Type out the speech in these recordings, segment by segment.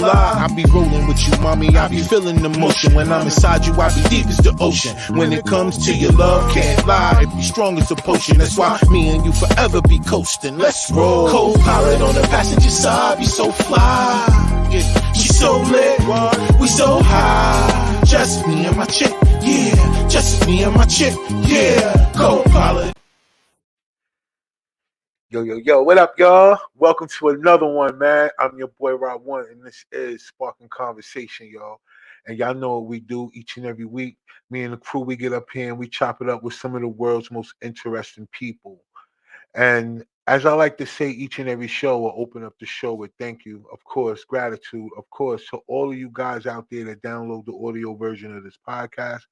fly. I be rolling with you, mommy, I be feeling the motion. When I'm inside you, I be deep as the ocean. When it comes to your love, can't lie, it be strong as a potion. That's why me and you forever be coasting. Let's roll. Co-pilot on the passenger side, be so fly. Yeah, she so lit, we so high. Just me and my chick, yeah. Just me and my chick, yeah. Co-pilot. Yo, what up, y'all? Welcome to another one, man. I'm your boy Rob One, and this is Sparking Conversation, y'all. And y'all know what we do each and every week. Me and the crew, we get up here and we chop it up with some of the world's most interesting people. And as I like to say each and every show, we'll open up the show with thank you, of course, gratitude, of course, to all of you guys out there that download the audio version of this podcast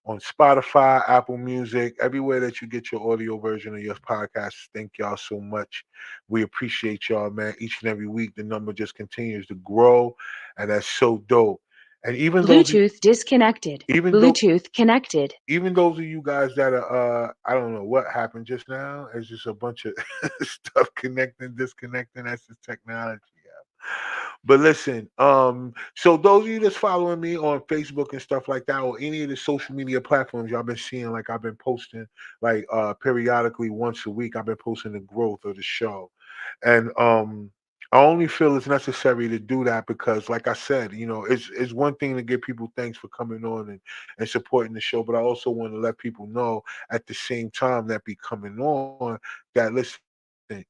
on Spotify, Apple Music, everywhere that you get your audio version of your podcast. Thank y'all so much. We appreciate y'all, man. Each and every week, the number just continues to grow, and that's so dope. And even Bluetooth disconnected. Bluetooth connected. Even those of you guys that are, I don't know what happened just now. It's just a bunch of stuff connecting, disconnecting. That's just technology. But listen, so those of you that's following me on Facebook and stuff like that, or any of the social media platforms, y'all been seeing like I've been posting like periodically once a week. I've been posting the growth of the show, and I only feel it's necessary to do that because, like I said, it's one thing to give people thanks for coming on and supporting the show, but I also want to let people know at the same time that be coming on that listen.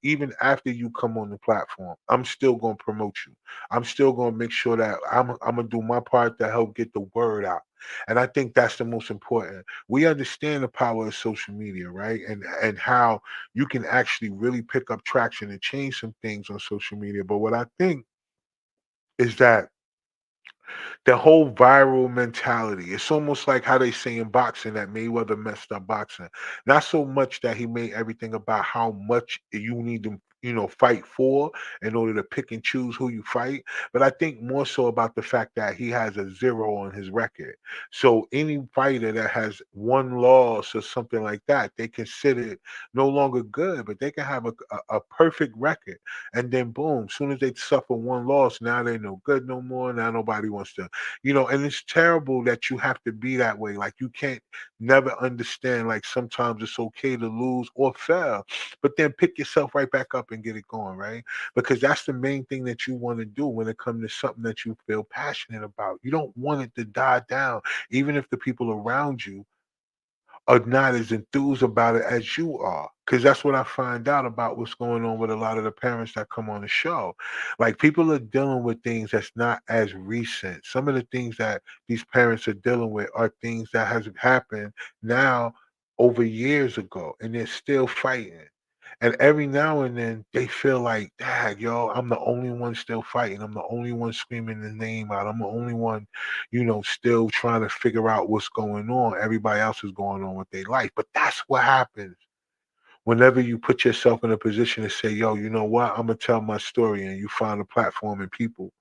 Even after you come on the platform, I'm still gonna promote you. I'm still gonna make sure that I'm gonna do my part to help get the word out. And I think that's the most important. We understand the power of social media, right? And how you can actually really pick up traction and change some things on social media. But what I think is that the whole viral mentality. It's almost like how they say in boxing that Mayweather messed up boxing. Not so much that he made everything about how much you need to, fight for in order to pick and choose who you fight, but I think more so about the fact that he has a zero on his record. So any fighter that has one loss or something like that, they consider it no longer good, but they can have a perfect record. And then boom, soon as they suffer one loss, now they're no good no more. Now nobody wants to and it's terrible that you have to be that way. Like you can't never understand, like sometimes it's okay to lose or fail, but then pick yourself right back up and get it going, right? Because that's the main thing that you want to do when it comes to something that you feel passionate about. You don't want it to die down, even if the people around you are not as enthused about it as you are. Because that's what I find out about what's going on with a lot of the parents that come on the show. Like people are dealing with things that's not as recent. Some of the things that these parents are dealing with are things that has happened now over years ago, and they're still fighting. And every now and then they feel like, Dad, yo, I'm the only one still fighting. I'm the only one screaming the name out. I'm the only one, still trying to figure out what's going on. Everybody else is going on with their life. But that's what happens whenever you put yourself in a position to say, yo, you know what? I'm going to tell my story. And you find a platform and people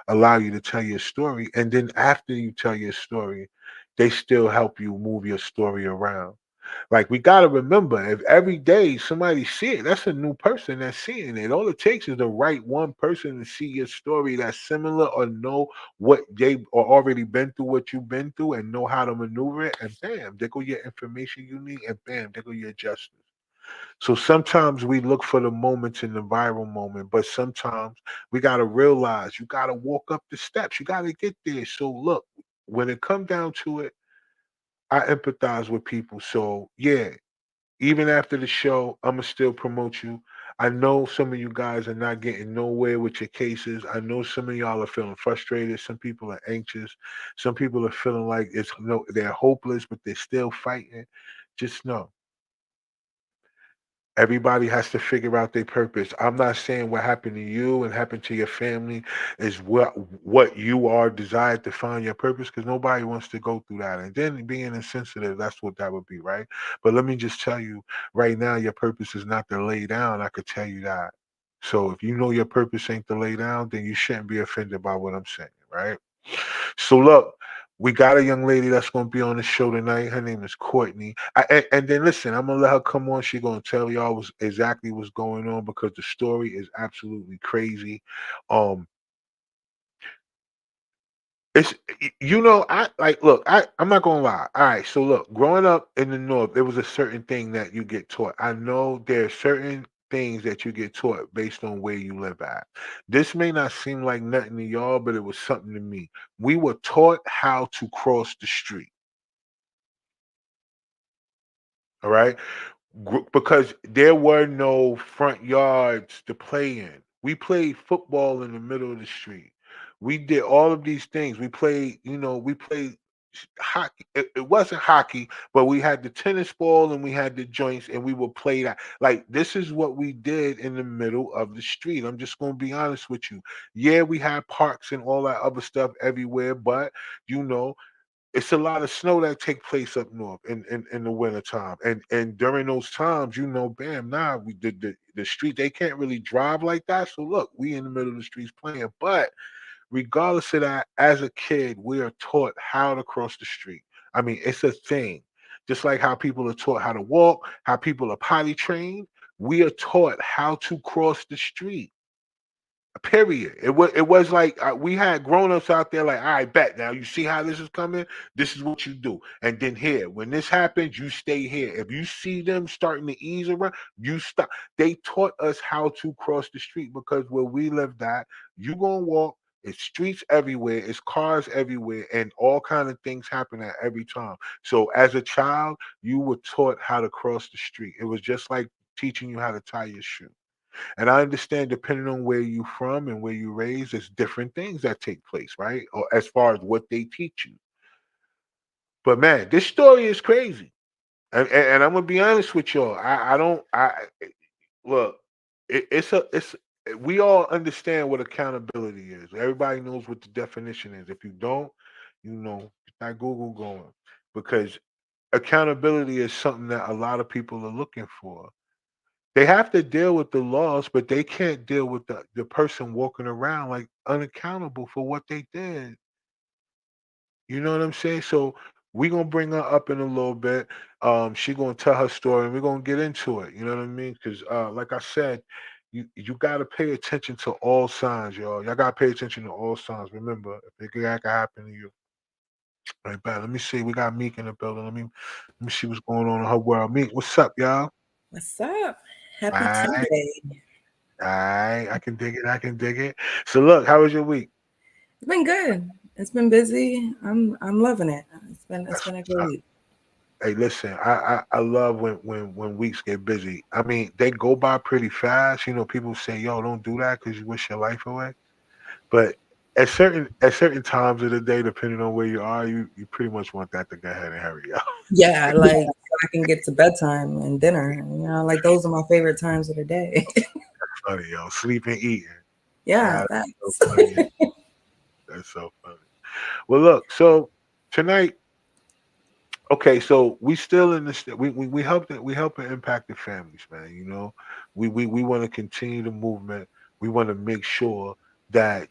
allow you to tell your story. And then after you tell your story, they still help you move your story around. Like we gotta remember, if every day somebody see it, that's a new person that's seeing it. All it takes is the right one person to see your story that's similar or know what they or already been through what you've been through and know how to maneuver it, and bam, there go your information you need, and bam, there go your justice. So sometimes we look for the moments in the viral moment, but sometimes we gotta realize you gotta walk up the steps. You gotta get there. So look, when it comes down to it, I empathize with people. So yeah, even after the show, I'ma still promote you. I know some of you guys are not getting nowhere with your cases. I know some of y'all are feeling frustrated. Some people are anxious. Some people are feeling like they're hopeless, but they're still fighting. Just know everybody has to figure out their purpose. I'm not saying what happened to you and happened to your family is what you are desired to find your purpose, because nobody wants to go through that. And then being insensitive, that's what that would be, right? But let me just tell you right now, your purpose is not to lay down. I could tell you that. So if you know your purpose ain't to lay down, then you shouldn't be offended by what I'm saying, right? So look, we got a young lady that's going to be on the show tonight. Her name is Courtney. And then listen, I'm gonna let her come on. She's gonna tell y'all exactly what's going on because the story is absolutely crazy. Um, It's I like look, I'm not gonna lie. All right, so look, growing up in the north, there was a certain thing that you get taught. I know there are certain things that you get taught based on where you live at. This may not seem like nothing to y'all, but it was something to me. We were taught how to cross the street. All right. Because there were no front yards to play in. We played football in the middle of the street. We did all of these things. We played hockey. It wasn't hockey, but we had the tennis ball and we had the joints and we would play that. Like, this is what we did in the middle of the street. I'm just going to be honest with you. Yeah, we had parks and all that other stuff everywhere, but you know, it's a lot of snow that take place up north in the winter time. And during those times, bam, nah, we did the street, they can't really drive like that. So look, we in the middle of the streets playing. But regardless of that, as a kid, we are taught how to cross the street. I mean, it's a thing. Just like how people are taught how to walk, how people are potty trained, we are taught how to cross the street. Period. It was like we had grown-ups out there like, all right, bet now you see how this is coming. This is what you do, and then here, when this happens, you stay here. If you see them starting to ease around, you stop. They taught us how to cross the street because where we lived at, you gonna walk. It's streets everywhere. It's cars everywhere, and all kind of things happen at every time. So as a child, you were taught how to cross the street. It was just like teaching you how to tie your shoe. And I understand depending on where you from and where you raised, there's different things that take place, right? Or as far as what they teach you. But man, this story is crazy. And I'm gonna be honest with y'all. I don't I look, it's we all understand what accountability is. Everybody knows what the definition is. If you don't, get that Google going. Because accountability is something that a lot of people are looking for. They have to deal with the laws, but they can't deal with the person walking around like unaccountable for what they did. You know what I'm saying? So we're gonna bring her up in a little bit. She gonna tell her story and we're gonna get into it. You know what I mean? Because like I said, you gotta pay attention to all signs, y'all. Y'all gotta pay attention to all signs. Remember, if it could happen to you. Right back. Let me see. We got Meek in the building. Let me see what's going on in her world. Meek, what's up, y'all? What's up? Happy All right. Tuesday. I can dig it. I can dig it. So look, how was your week? It's been good. It's been busy. I'm loving it. It's That's been a what's good up. week. Hey, listen, I love when weeks get busy. I mean, they go by pretty fast. People say, "Yo, don't do that because you wish your life away." But at certain times of the day, depending on where you are, you pretty much want that to go ahead and hurry up. Yeah, like so I can get to bedtime and dinner. Like those are my favorite times of the day. Funny, yo, sleeping, eating. Yeah, That's so that's funny. That's so funny. Well, look, so tonight. Okay, so we still in this. We help to impact the families, man. We want to continue the movement. We want to make sure that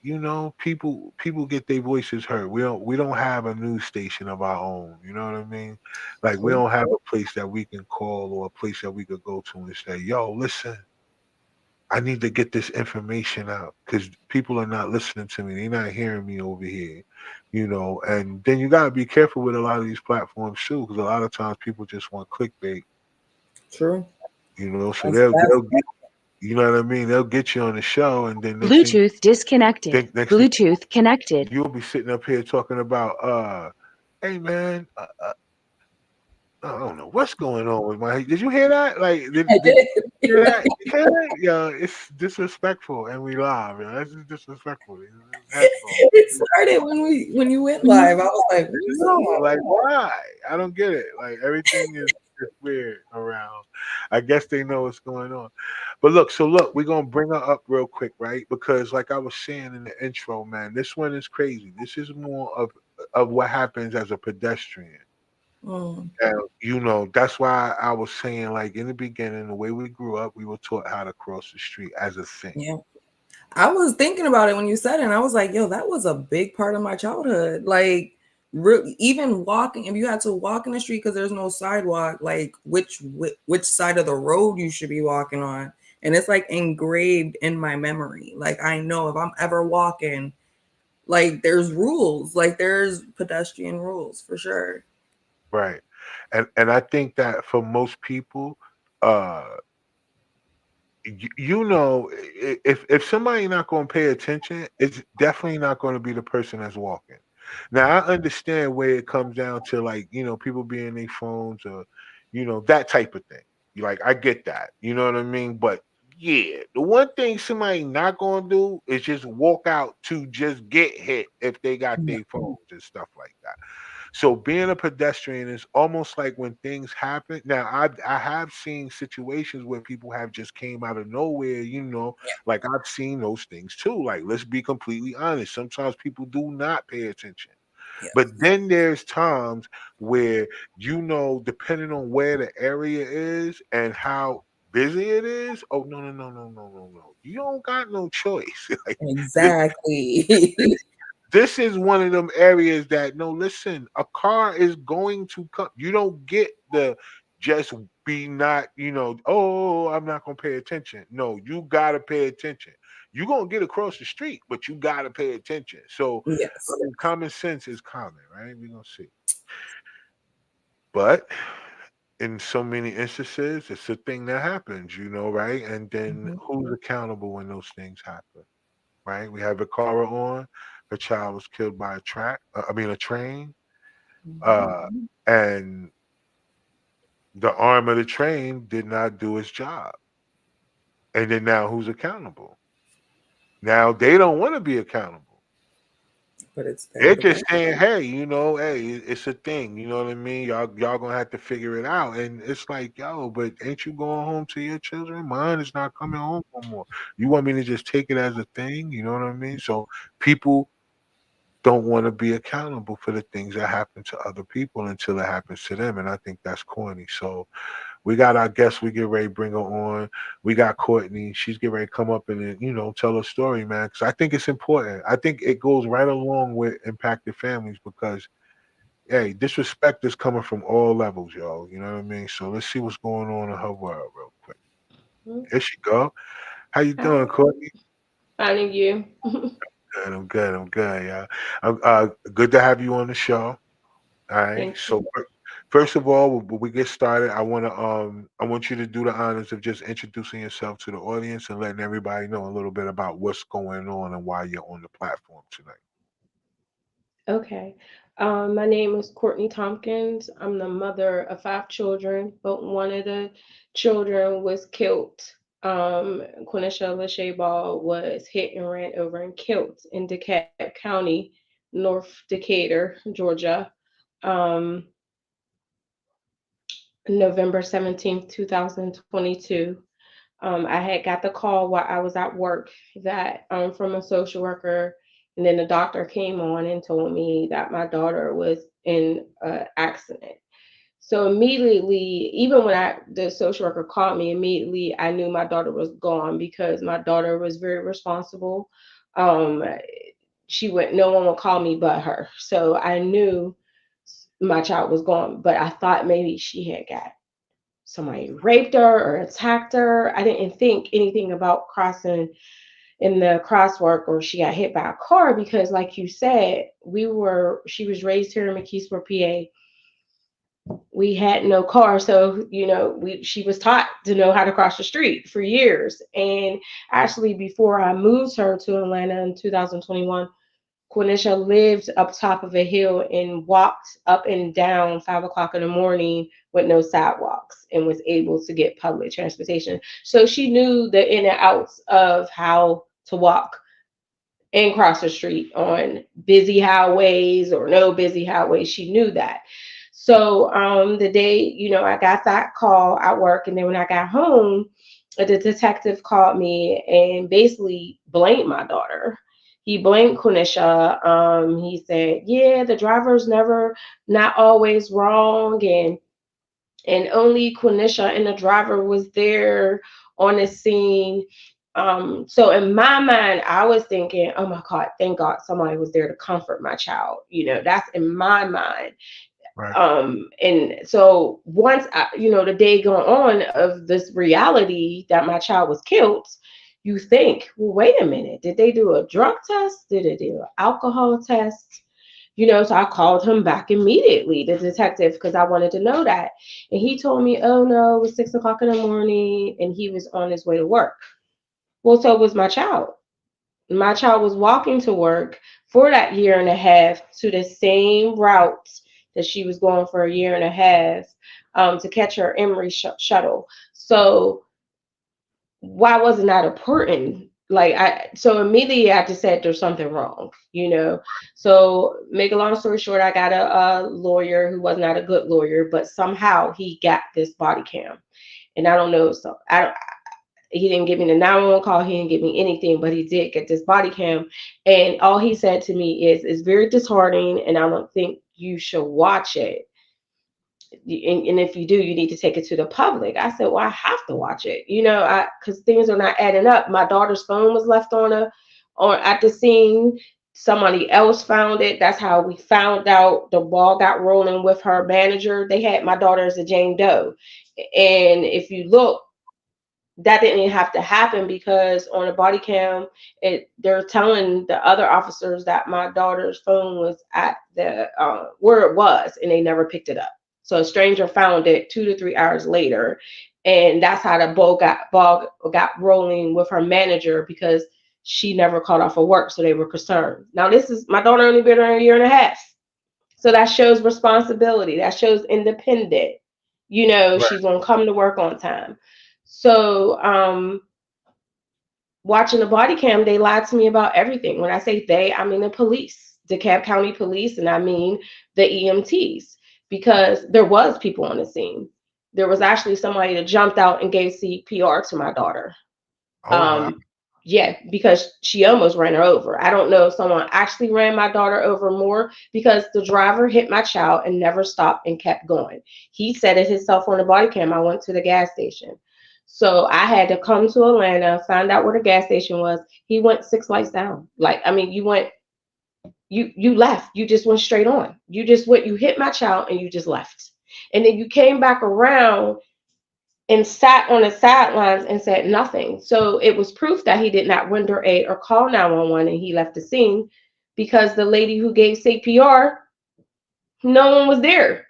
people get their voices heard. We don't have a news station of our own. You know what I mean? Like we true. don't have a place that we can call or a place that we could go to and say, "Yo, listen, I need to get this information out because people are not listening to me. They're not hearing me over here, And then you got to be careful with a lot of these platforms too, because a lot of times people just want clickbait, True. So That's they'll get, you know what I mean? They'll get you on the show, and then Bluetooth disconnected. next thing Bluetooth connected. you'll be sitting up here talking about, hey man, I don't know what's going on with my. Did you hear that? Like, I did did. you hear that? You hear that? Yeah, it's disrespectful, and we live. Yeah, that's just disrespectful. That's all. It started when you went live. I was like, what's No, up? like why? I don't get it. Like everything is just weird around. I guess they know what's going on. But look, we're gonna bring her up real quick, right? Because like I was saying in the intro, man, this one is crazy. This is more of what happens as a pedestrian. Mm, And that's why I was saying, like in the beginning, the way we grew up, we were taught how to cross the street as a thing. yeah. I was thinking about it when you said it, and I was like, yo, that was a big part of my childhood. Like, even walking, if you had to walk in the street because there's no sidewalk, like which side of the road you should be walking on. And it's like engraved in my memory. Like, I know if I'm ever walking, Like there's rules, like there's pedestrian rules for sure. Right. And I think that for most people, uh you know, if somebody not going to pay attention, it's definitely not going to be the person that's walking. Now I understand where it comes down to, like, people being their phones, or that type of thing. Like, I get that, you know what I mean. But yeah, the one thing somebody not going to do is just walk out to just get hit if they got No. their phones and stuff like that. So being a pedestrian is almost like when things happen. Now I have seen situations where people have just came out of nowhere, like I've seen those things too. Like, let's be completely honest. Sometimes people do not pay attention. Yeah. But then there's times where, depending on where the area is and how busy it is, oh, no, no, no, no, no, no, no. You don't got no choice. Like, Exactly. this is one of them areas that, no, listen, a car is going to come. You don't get the just be not, oh, I'm not gonna pay attention. No, you gotta pay attention. You're gonna get across the street, but you gotta pay attention. So Yes. I mean, common sense is common, right? We're gonna see. But in so many instances, it's a thing that happens, right? And then Mhm. who's accountable when those things happen? Right? We have Vikara on. Her child was killed by a train. Uh, Mhm. and the arm of the train did not do its job. And then now who's accountable? Now they don't want to be accountable. But it's there They're to just blame. saying, hey, hey, it's a thing. You know what I mean? Y'all gonna have to figure it out. And it's like, yo, but ain't you going home to your children? Mine is not coming home no more. You want me to just take it as a thing? You know what I mean? So people don't want to be accountable for the things that happen to other people until it happens to them. And I think that's corny. So we got our guest. We get ready to bring her on. We got Courtney. She's getting ready to come up and then, tell her story, man. Because I think it's important. I think it goes right along with impacted families because, hey, disrespect is coming from all levels, y'all. You know what I mean? So let's see what's going on in her world real quick. Mhm. Here she go. How you Hi, doing, Courtney? finding you. Good. I'm good. I'm good. Yeah. Good to have you on the show. All right. Thank So you. first of all, when we get started, I want you to do the honors of just introducing yourself to the audience and letting everybody know a little bit about what's going on and why you're on the platform tonight. Okay. My name is Courtney Tompkins. I'm the mother of five children, but one of the children was killed. Quenisha Lachey Ball was hit and ran over and killed in DeKalb County, North Decatur, Georgia, um, November 17th, 2022. I had got the call while I was at work that from a social worker, and then the doctor came on and told me that my daughter was in an accident. So immediately, even when the social worker called me, immediately I knew my daughter was gone because my daughter was very responsible. Um, she went, no one would call me but her. So I knew my child was gone, but I thought maybe she had got somebody raped her or attacked her. I didn't think anything about crossing in the crosswalk or she got hit by a car because, like you said, she was raised here in McKeesport, PA. We had no car, so she was taught to know how to cross the street for years. And actually, before I moved her to Atlanta in 2021, Quenisha lived up top of a hill and walked up and down 5 o'clock in the morning with no sidewalks and was able to get public transportation. So she knew the in and outs of how to walk and cross the street on busy highways or no busy highways. She knew that. So the day, I got that call at work, and then when I got home, the detective called me and basically blamed my daughter. He blamed Quenisha. He said, "Yeah, the driver's not always wrong, and only Quenisha and the driver was there on the scene." So in my mind, I was thinking, "Oh my God, thank God somebody was there to comfort my child." That's in my mind. Right. And so once the day going on of this reality that my child was killed, you think, well, wait a minute, did they do a drug test? Did they do an alcohol test? So I called him back immediately, the detective, because I wanted to know that. And he told me, oh no, it was 6 o'clock in the morning and he was on his way to work. Well, so was my child. My child was walking to work for that year and a half to the same route that she was going for a year and a half to catch her Emory shuttle. So why wasn't that important? So immediately I just said there's something wrong, So make a long story short, I got a lawyer who was not a good lawyer, but somehow he got this body cam, and I don't know. So he didn't give me the 911 call. He didn't give me anything, but he did get this body cam, and all he said to me is, "It's very disheartening, and I don't think you should watch it. And if you do, you need to take it to the public." I said, well, I have to watch it, because things are not adding up. My daughter's phone was left on at the scene. Somebody else found it. That's how we found out the ball got rolling with her manager. They had my daughter as a Jane Doe. And if you look, that didn't have to happen, because on a body cam, they're telling the other officers that my daughter's phone was at the where it was, and they never picked it up. So a stranger found it 2 to 3 hours later, and that's how the ball got rolling with her manager, because she never called off of work, so they were concerned. Now, this is my daughter only been there a year and a half, so that shows responsibility. That shows independent. Right. She's gonna come to work on time. So, watching the body cam, they lied to me about everything. When I say they, I mean the police, DeKalb County Police, and I mean the EMTs. Because there was people on the scene. There was actually somebody that jumped out and gave CPR to my daughter. Oh, wow. Yeah, because she almost ran her over. I don't know if someone actually ran my daughter over more, because the driver hit my child and never stopped and kept going. He said it himself on the body cam. I went to the gas station. So I had to come to Atlanta, find out where the gas station was. He went 6 lights down. You left. You just went straight on. You hit my child and you just left. And then you came back around and sat on the sidelines and said nothing. So it was proof that he did not render aid or call 911, and he left the scene, because the lady who gave CPR, no one was there.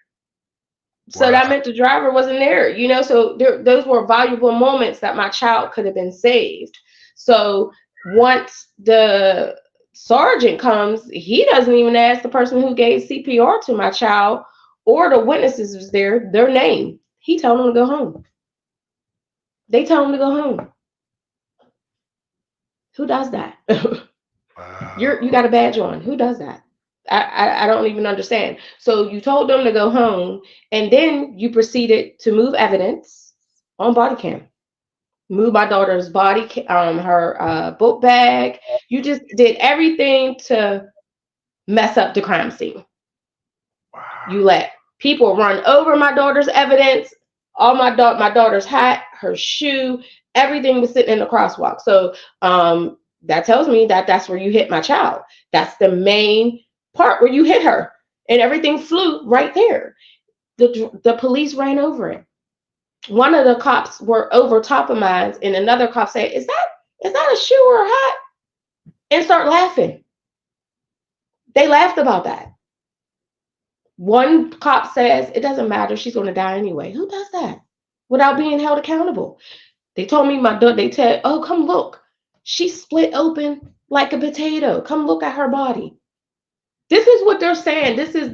So that meant the driver wasn't there, so those were valuable moments that my child could have been saved. So once the sergeant comes, he doesn't even ask the person who gave CPR to my child or the witnesses was there, their name. He told them to go home. They told him to go home. Who does that? Wow. You got a badge on. Who does that? I don't even understand. So you told them to go home, and then you proceeded to move evidence on body cam. Move my daughter's body, her book bag. You just did everything to mess up the crime scene. Wow. You let people run over my daughter's evidence. All my daughter's hat, her shoe, everything was sitting in the crosswalk. So that tells me that that's where you hit my child. That's the main part where you hit her, and everything flew right there. The police ran over it. One of the cops were over top of mine, and another cop said, is that a shoe or a hat? And start laughing. They laughed about that. One cop says, it doesn't matter, she's going to die anyway. Who does that without being held accountable? They told me they said, oh, come look. She's split open like a potato. Come look at her body. This is what they're saying. This is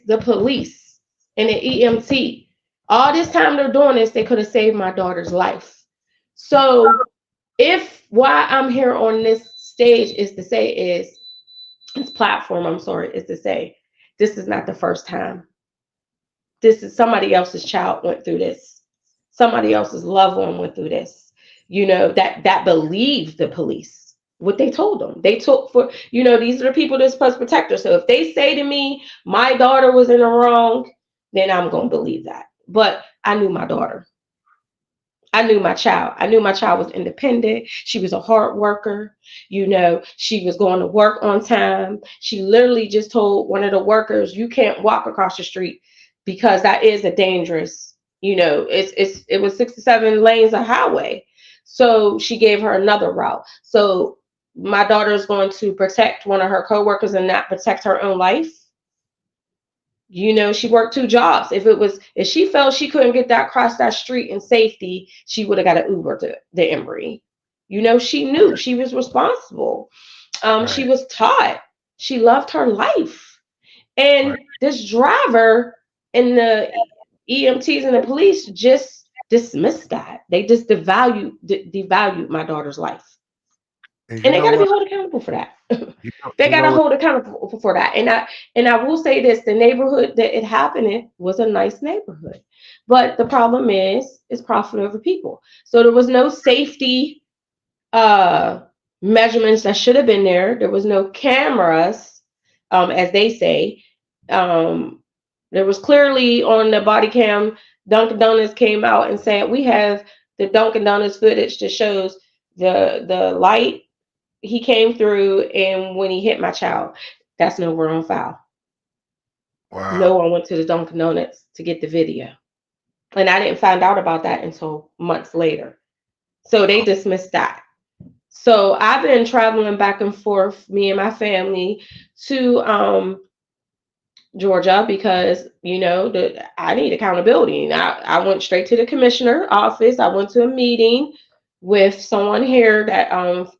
the police and the EMT. All this time they're doing this, they could have saved my daughter's life. So if why I'm here on this stage is to say this platform, is to say, this is not the first time. This is somebody else's child went through this. Somebody else's loved one went through this, that believed the police. What they told them. They took for, these are the people that's supposed to protect her. So if they say to me, my daughter was in the wrong, then I'm going to believe that. But I knew my daughter. I knew my child. I knew my child was independent. She was a hard worker. She was going to work on time. She literally just told one of the workers, you can't walk across the street because that is a dangerous, it was 6 to 7 lanes of highway. So she gave her another route. So my daughter is going to protect one of her coworkers and not protect her own life. You know, she worked 2 jobs. If she felt she couldn't get that across that street in safety, she would have got an Uber to the Emory. You know, she knew she was responsible. She Right. was taught. She loved her life. Right. And this driver and the EMTs and the police just dismissed that. They just devalued my daughter's life. And you And they know got to be what? held accountable for that. They You got know to what? hold accountable for that. And I will say this: the neighborhood that it happened in was a nice neighborhood, but the problem is profit over people. So there was no safety measurements that should have been there. There was no cameras, as they say. There was clearly on the body cam. Dunkin' Donuts came out and said we have the Dunkin' Donuts footage that shows the light he came through, and when he hit my child. That's nowhere on file. No Wow. one went to the Dunkin' Donuts to get the video. And I didn't find out about that until months later. So they dismissed that. So I've been traveling back and forth, me and my family, to Georgia because I need accountability. And I went straight to the commissioner office. I went to a meeting with someone here that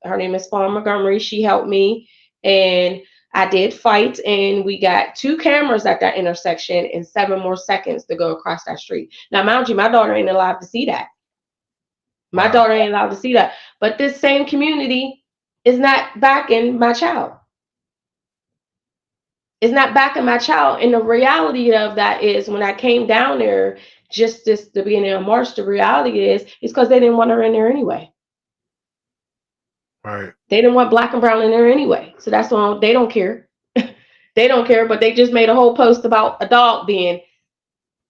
her name is Paul Montgomery. She helped me, and I did fight, and we got 2 cameras at that intersection and 7 more seconds to go across that street. Now, mind you, my daughter ain't allowed to see that. My Wow. daughter ain't allowed to see that. But this same community is not backing my child. It's not backing my child. And the reality of that is when I came down there just this the beginning of March, the reality is it's because they didn't want her in there anyway. Right. They didn't want black and brown in there anyway. So that's why they don't care. They don't care, but they just made a whole post about a dog being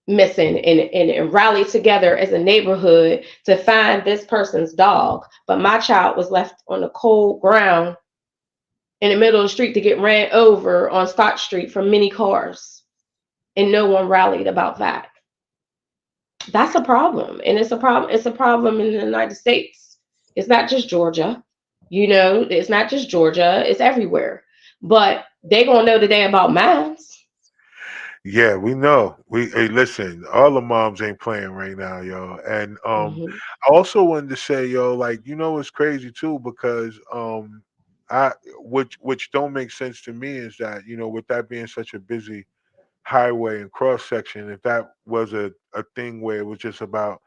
missing and rallied together as a neighborhood to find this person's dog. But my child was left on the cold ground in the middle of the street to get ran over on Stock Street from many cars. And no one rallied about that. That's a problem. And it's a problem in the United States. It's not just Georgia. It's not just Georgia. It's everywhere. But they gonna know today about mines. Yeah, we know. Hey, listen, all the moms ain't playing right now, yo. And Mm-hmm. I also wanted to say, yo, like, it's crazy too, because I which don't make sense to me is that, with that being such a busy highway and cross section, if that was a thing where it was just about,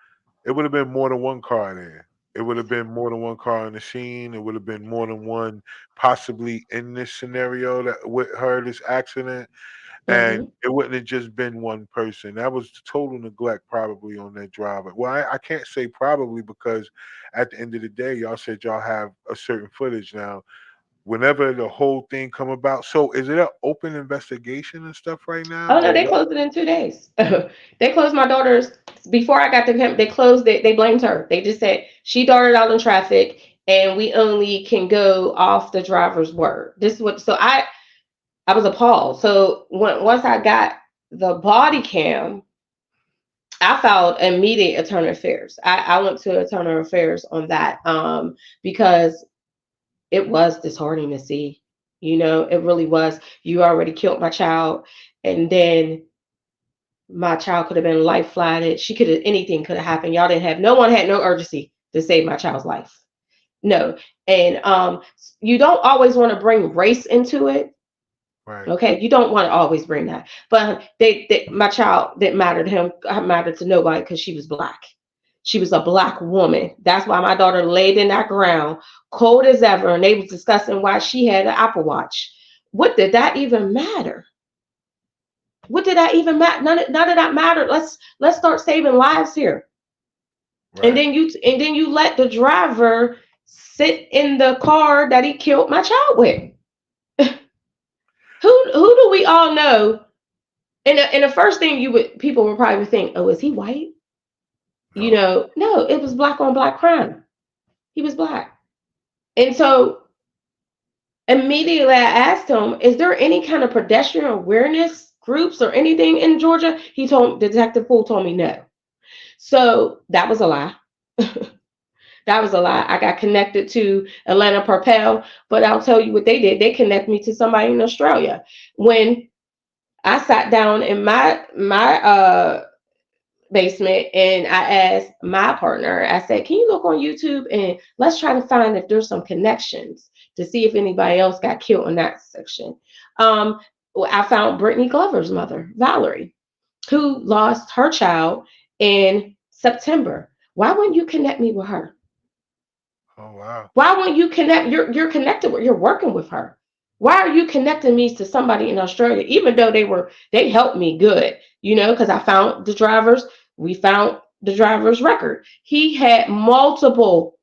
it would have been more than one car there. It would have been more than one car on the scene. It would have been more than one possibly in this scenario that with her this accident. And Mm-hmm. it wouldn't have just been one person. That was total neglect probably on that driver. Well, I can't say probably because at the end of the day, y'all said y'all have a certain footage now. Whenever the whole thing come about, so is it an open investigation and stuff right now, Oh no, or they what? closed it in 2 days. They closed my daughter's before I got to him. They closed it. They blamed her. They just said she darted out in traffic, and we only can go off the driver's word. This is what. So I was appalled. So once I got the body cam, I filed immediate attorney affairs. I went to attorney affairs on that because it was disheartening to see. It really was. You already killed my child, and then my child could have been life flighted. She could have anything could have happened. Y'all didn't have no one had no urgency to save my child's life. No. And you don't always want to bring race into it. Right. Okay, you don't want to always bring that. But my child didn't matter to him, mattered to nobody because she was black. She was a black woman. That's why my daughter laid in that ground, cold as ever, and they was discussing why she had an Apple Watch. What did that even matter? What did that even matter? None of that mattered. Let's start saving lives here. And Right. then you let the driver sit in the car that he killed my child with. Who do we all know? And the first thing people would probably think, oh, is he white? No. No, it was black on black crime. He was black. And so immediately I asked him, is there any kind of pedestrian awareness groups or anything in Georgia? Detective Poole told me no. So that was a lie. That was a lie. I got connected to Atlanta Propel, but I'll tell you what they did. They connect me to somebody in Australia. When I sat down in my basement and I asked my partner, I said, can you look on YouTube and let's try to find if there's some connections to see if anybody else got killed in that section. I found Brittany Glover's mother, Valerie, who lost her child in September. Why wouldn't you connect me with her? Oh wow. Why wouldn't you connect? You're connected with, you're working with her. Why are you connecting me to somebody in Australia? Even though they helped me good, because I found the drivers. We found the driver's record. He had multiple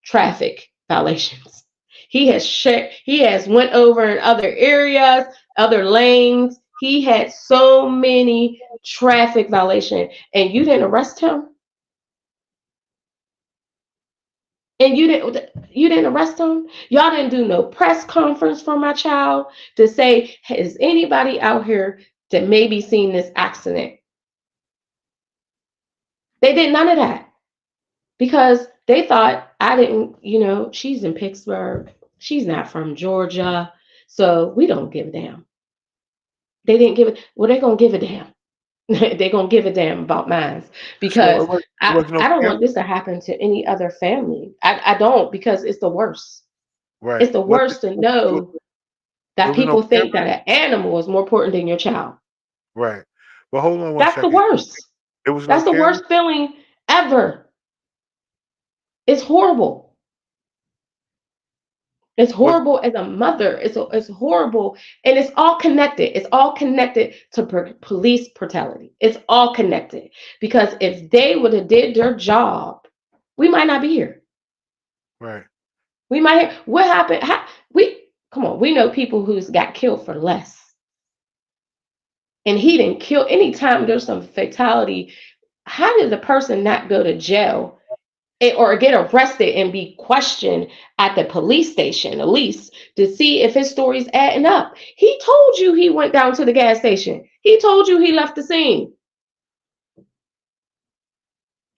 traffic violations. He has went over in other areas, other lanes. He had so many traffic violations, and you didn't arrest him. And you didn't arrest him. Y'all didn't do no press conference for my child to say, is anybody out here that maybe seen this accident? They did none of that because they thought I didn't, she's in Pittsburgh. She's not from Georgia. So we don't give a damn. They didn't give it. Well, they're going to give a damn. They're going to give a damn about mine because So it was no I don't camera? want this to happen to any other family. I don't, because it's the worst. Right. It's the worst to know that there was no people think camera? that an animal is more important than your child. Right. But hold on one That's the second. worst. There was no That's the camera? worst feeling ever. It's horrible. It's Was horrible as a mother. It's horrible, and it's all connected. It's all connected to police brutality. It's all connected because if they would have did their job, we might not be here. right. We might. What happened? We come on. We know people who's got killed for less, and he didn't kill. Anytime there's some fatality, how did the person not go to jail or get arrested and be questioned at the police station, at least, to see if his story's adding up? He told you he went down to the gas station. He told you he left the scene.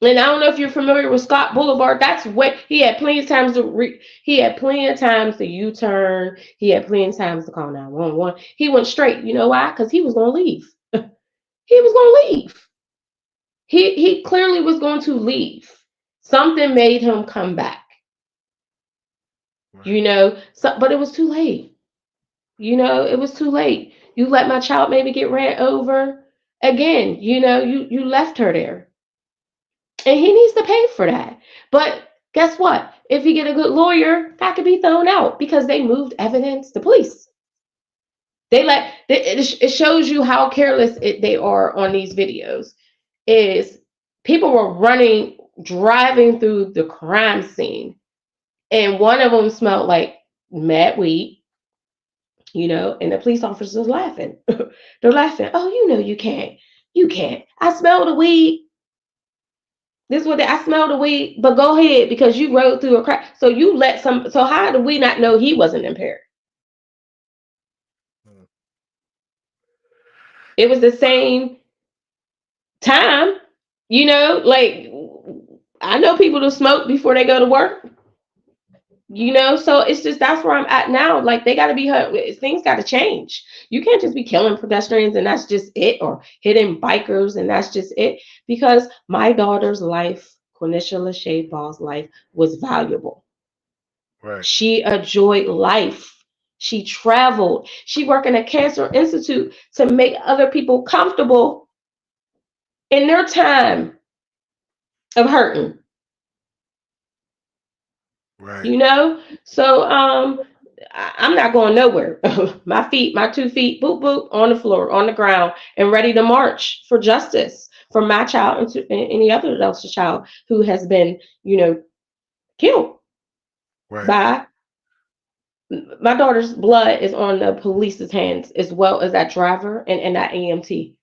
And I don't know if you're familiar with Scott Boulevard. That's what he had plenty of times to U-turn. He had plenty of times to call 911. He went straight. You know why? Because he was going to leave. He was going to leave. He clearly was going to leave. Something made him come back. Right. But it was too late. It was too late. You let my child maybe get ran over again. You left her there. And he needs to pay for that. But guess what? If he get a good lawyer, that could be thrown out because they moved evidence to police. It shows you how careless they are on these videos. Is people were driving through the crime scene, and one of them smelled like mad weed, and the police officers laughing. They're laughing. Oh, you can't. I smell the weed. This is what I smell the weed, but go ahead because you rode through a crack. So so how do we not know he wasn't impaired? Hmm. It was the same time, like I know people who smoke before they go to work, so it's just that's where I'm at now. Like they got to be, things got to change. You can't just be killing pedestrians and that's just it, or hitting bikers and that's just it. Because my daughter's life, Quenisha Lachey Ball's life, was valuable. Right. She enjoyed life. She traveled. She worked in a cancer institute to make other people comfortable in their time of hurting. Right. So I'm not going nowhere. My 2 feet, boop boop, on the floor, on the ground, and ready to march for justice for my child and any other else's child who has been, killed Right. by. My daughter's blood is on the police's hands as well as that driver and that EMT.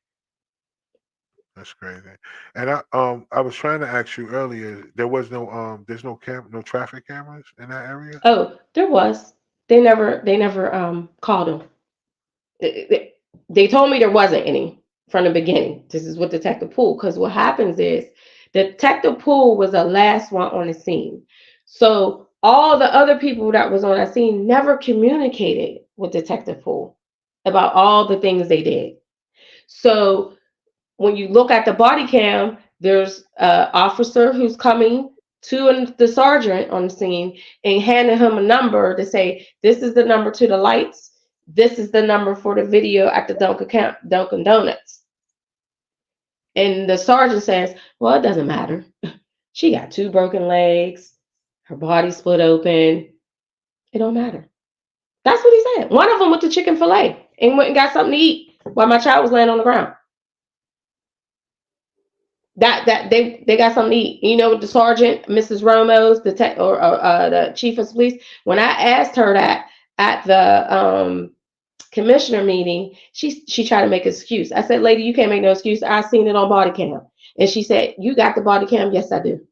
That's crazy. And I was trying to ask you earlier, there's no traffic cameras in that area? Oh, there was. They never called him. They told me there wasn't any from the beginning. This is what Detective Poole, because what happens is Detective Poole was the last one on the scene. So all the other people that was on that scene never communicated with Detective Poole about all the things they did. So when you look at the body cam, there's an officer who's coming to the sergeant on the scene and handing him a number to say, this is the number to the lights. This is the number for the video at the Dunkin' Donuts. And the sergeant says, well, it doesn't matter. She got 2 broken legs. Her body split open. It don't matter. That's what he said. One of them went to Chick-fil-A and went and got something to eat while my child was laying on the ground. That they got something to eat. You know, the sergeant, Mrs. Romo's, the chief of police. When I asked her that at the commissioner meeting, she tried to make an excuse. I said, lady, you can't make no excuse. I seen it on body cam. And she said, you got the body cam? Yes, I do.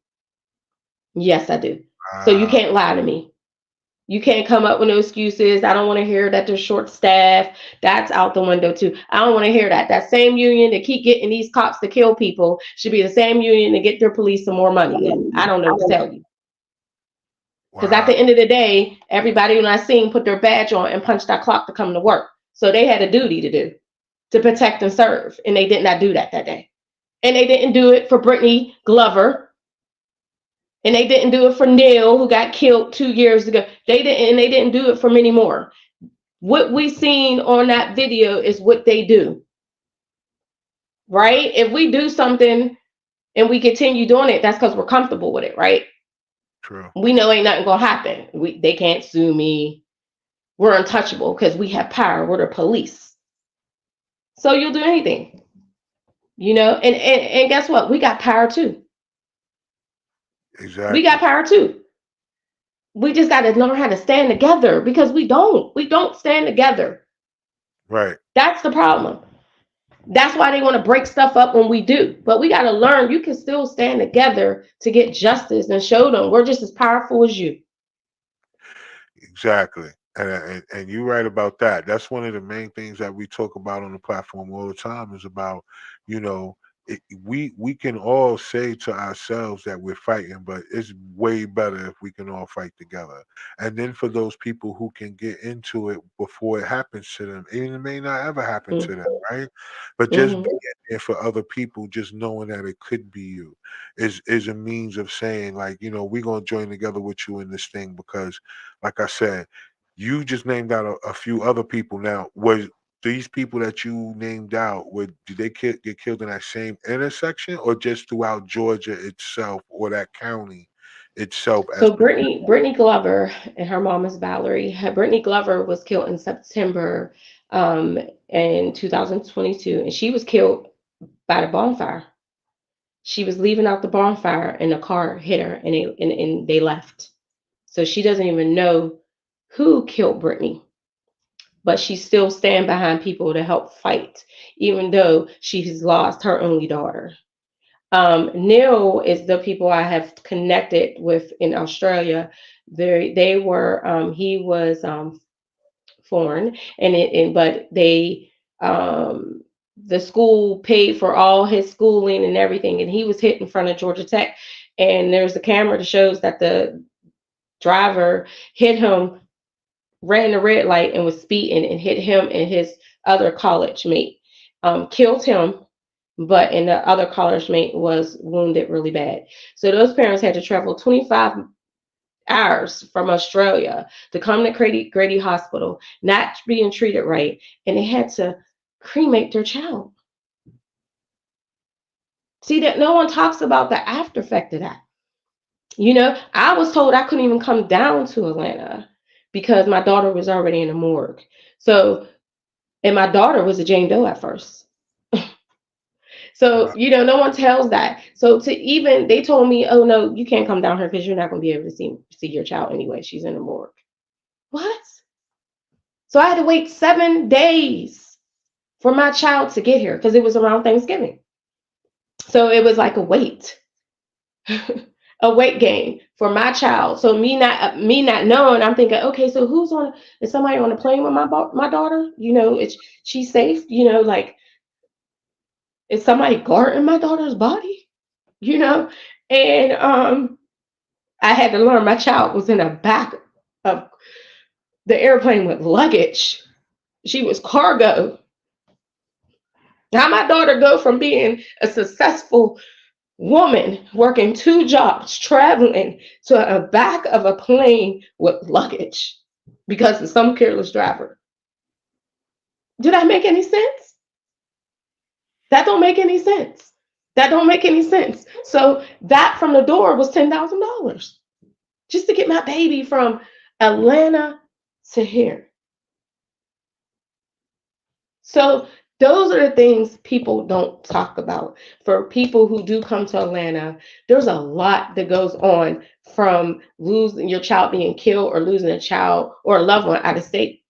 Yes, I do. So you can't lie to me. You can't come up with no excuses. I don't want to hear that they're short staffed. That's out the window too. I don't want to hear that. That same union that keep getting these cops to kill people should be the same union to get their police some more money. And I don't know what to tell you. Because at the end of the day, everybody when I seen put their badge on and punched that clock to come to work. So they had a duty to do, to protect and serve. And they did not do that day. And they didn't do it for Brittany Glover. And they didn't do it for Neil, who got killed 2 years ago. They didn't do it for many more. What we seen on that video is what they do. Right? If we do something and we continue doing it, that's because we're comfortable with it, right? True. We know ain't nothing gonna happen. They can't sue me. We're untouchable because we have power. We're the police. So you'll do anything. You know, and guess what? We got power too. Exactly. We got power too. We just got to learn how to stand together because we don't stand together. Right. That's the problem. That's why they want to break stuff up when we do. But we got to learn you can still stand together to get justice and show them we're just as powerful as you. Exactly. And you're right about that. That's one of the main things that we talk about on the platform all the time is about, you know, we can all say to ourselves that we're fighting, but it's way better if we can all fight together. And then for those people who can get into it before it happens to them, and it may not ever happen to them, right? But just being there for other people, just knowing that it could be you is a means of saying, like, you know, we're gonna join together with you in this thing because, like I said, you just named out a few other people. Now, was these people that you named out, did they get killed in that same intersection or just throughout Georgia itself or that county itself? So Brittany Glover and her mom is Valerie. Brittany Glover was killed in September in 2022, and she was killed by the bonfire. She was leaving out the bonfire, and the car hit her, and they left. So she doesn't even know who killed Brittany. But she still stand behind people to help fight, even though she has lost her only daughter. Neil is the people I have connected with in Australia. They were he was foreign, but they the school paid for all his schooling and everything, and he was hit in front of Georgia Tech. And there's a camera that shows that the driver hit him, ran the red light and was speeding and hit him and his other college mate, killed him, but and the other college mate was wounded really bad. So those parents had to travel 25 hours from Australia to come to Grady Hospital, not being treated right, and they had to cremate their child. See, that no one talks about the after effect of that. You know, I was told I couldn't even come down to Atlanta because my daughter was already in the morgue. So, and my daughter was a Jane Doe at first. So, you know, no one tells that. So they told me, oh no, you can't come down here because you're not going to be able to see your child anyway. She's in the morgue. What? So I had to wait 7 days for my child to get here because it was around Thanksgiving. So it was like a wait. A weight gain for my child. So me not knowing, I'm thinking, okay, so is somebody on the plane with my daughter? You know, she's safe. You know, like, is somebody guarding my daughter's body? you know, and I had to learn my child was in the back of the airplane with luggage. She was cargo. How my daughter go from being a successful woman working 2 jobs, traveling to a back of a plane with luggage because of some careless driver. Did that make any sense? That don't make any sense. That don't make any sense. So that from the door was $10,000 just to get my baby from Atlanta to here. So those are the things people don't talk about. For people who do come to Atlanta, there's a lot that goes on from losing your child being killed or losing a child or a loved one out of state.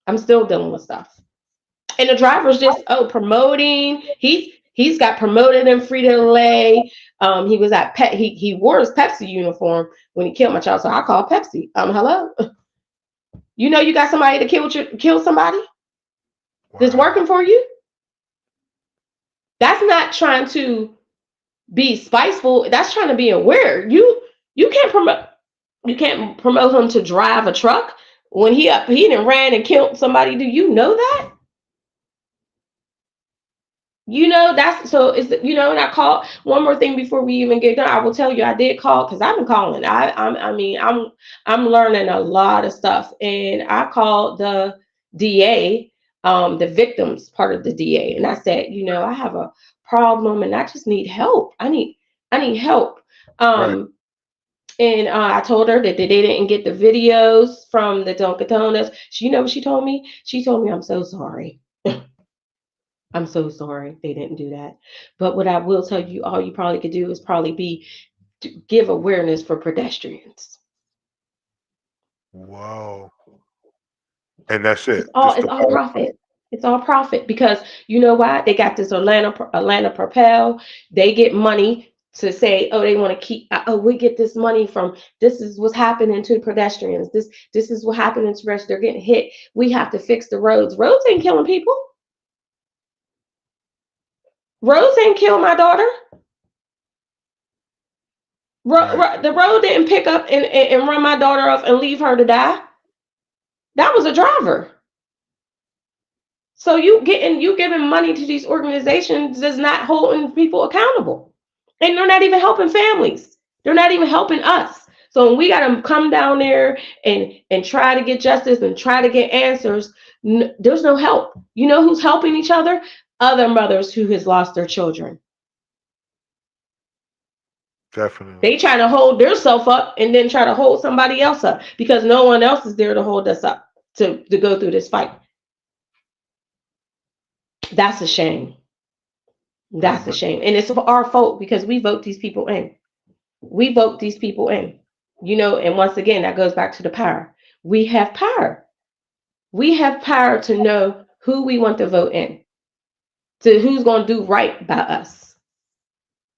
I'm still dealing with stuff. And the driver's just promoting. He's got promoted in Frito-Lay. He was at he wore his Pepsi uniform when he killed my child. So I called Pepsi. Hello. You know you got somebody to kill somebody that's working for you? That's not trying to be spiteful. That's trying to be aware. You can't promote him to drive a truck when he done ran and killed somebody. Do you know that? You know, that's so it's and I called one more thing before we even get done. I will tell you I did call because I've been calling. I'm learning a lot of stuff. And I called the DA, the victims part of the DA, and I said, I have a problem and I just need help. I need help. Right. And I told her that they didn't get the videos from the Dunkin' Donuts. You know what she told me? She told me, I'm so sorry. I'm so sorry they didn't do that. But what I will tell you, all you probably could do is probably give awareness for pedestrians. Wow. And that's It's it. all profit. It's all profit because you know why? They got this Atlanta Propel. They get money to say, oh, they want to keep. Oh, we get this money from. This is what's happening to pedestrians. This is what happening to pedestrians. They're getting hit. We have to fix the roads. Roads ain't killing people. Roads ain't kill my daughter. The road didn't pick up and run my daughter off and leave her to die. That was a driver. So you giving money to these organizations is not holding people accountable. And they're not even helping families. They're not even helping us. So when we got to come down there and try to get justice and try to get answers, there's no help. You know who's helping each other? Other mothers who has lost their children. Definitely. They try to hold themselves up and then try to hold somebody else up because no one else is there to hold us up to go through this fight. That's a shame. That's a shame. And it's our fault because we vote these people in. We vote these people in. And once again, that goes back to the power. We have power. We have power to know who we want to vote in, to who's going to do right by us.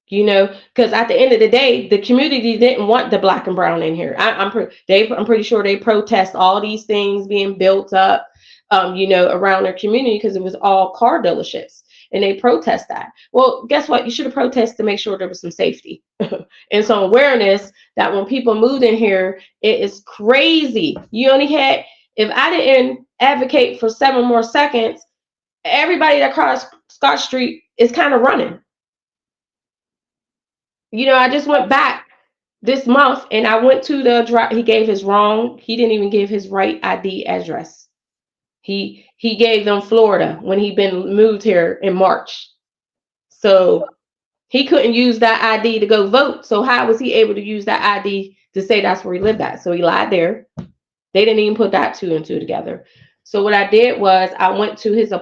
Because at the end of the day, the community didn't want the black and brown in here. I'm pretty sure they protest all these things being built up, around their community because it was all car dealerships, and they protest that. Well, guess what? You should have protested to make sure there was some safety and some awareness that when people moved in here, it is crazy. You only had, if I didn't advocate for 7 more seconds, everybody that crossed Scott Street is kind of running. I just went back this month and I went to the drive. He didn't even give his right ID address. He gave them Florida when he'd been moved here in March. So he couldn't use that ID to go vote. So how was he able to use that ID to say that's where he lived at? So he lied there. They didn't even put that 2 and 2 together. So what I did was I went to his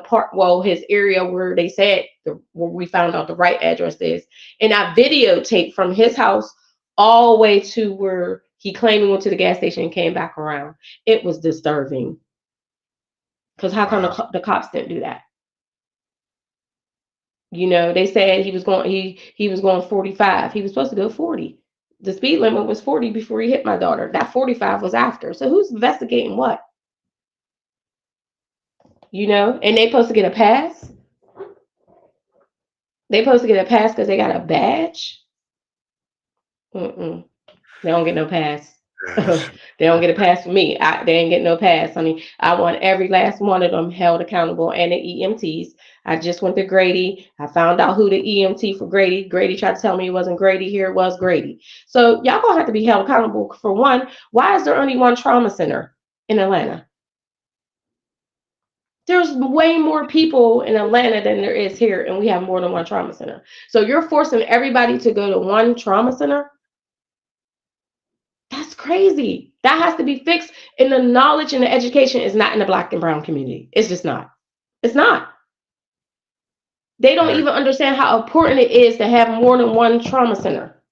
his area where they said where we found out the right address is, and I videotaped from his house all the way to where he claimed he went to the gas station and came back around. It was disturbing. Because how come the cops didn't do that? They said he was going 45. He was supposed to go 40. The speed limit was 40 before he hit my daughter. That 45 was after. So who's investigating what? And they supposed to get a pass. They supposed to get a pass because they got a badge. Mm-mm. They don't get no pass. Yeah, They don't get a pass from me. They ain't get no pass, honey. I want every last one of them held accountable, and the EMTs. I just went to Grady. I found out who the EMT for Grady. Grady tried to tell me it wasn't Grady. Here it was, Grady. So y'all gonna have to be held accountable for one. Why is there only one trauma center in Atlanta? There's way more people in Atlanta than there is here, and we have more than one trauma center. So you're forcing everybody to go to one trauma center? That's crazy. That has to be fixed. And the knowledge and the education is not in the Black and brown community. It's just not. It's not. They don't right. even understand how important it is to have more than one trauma center.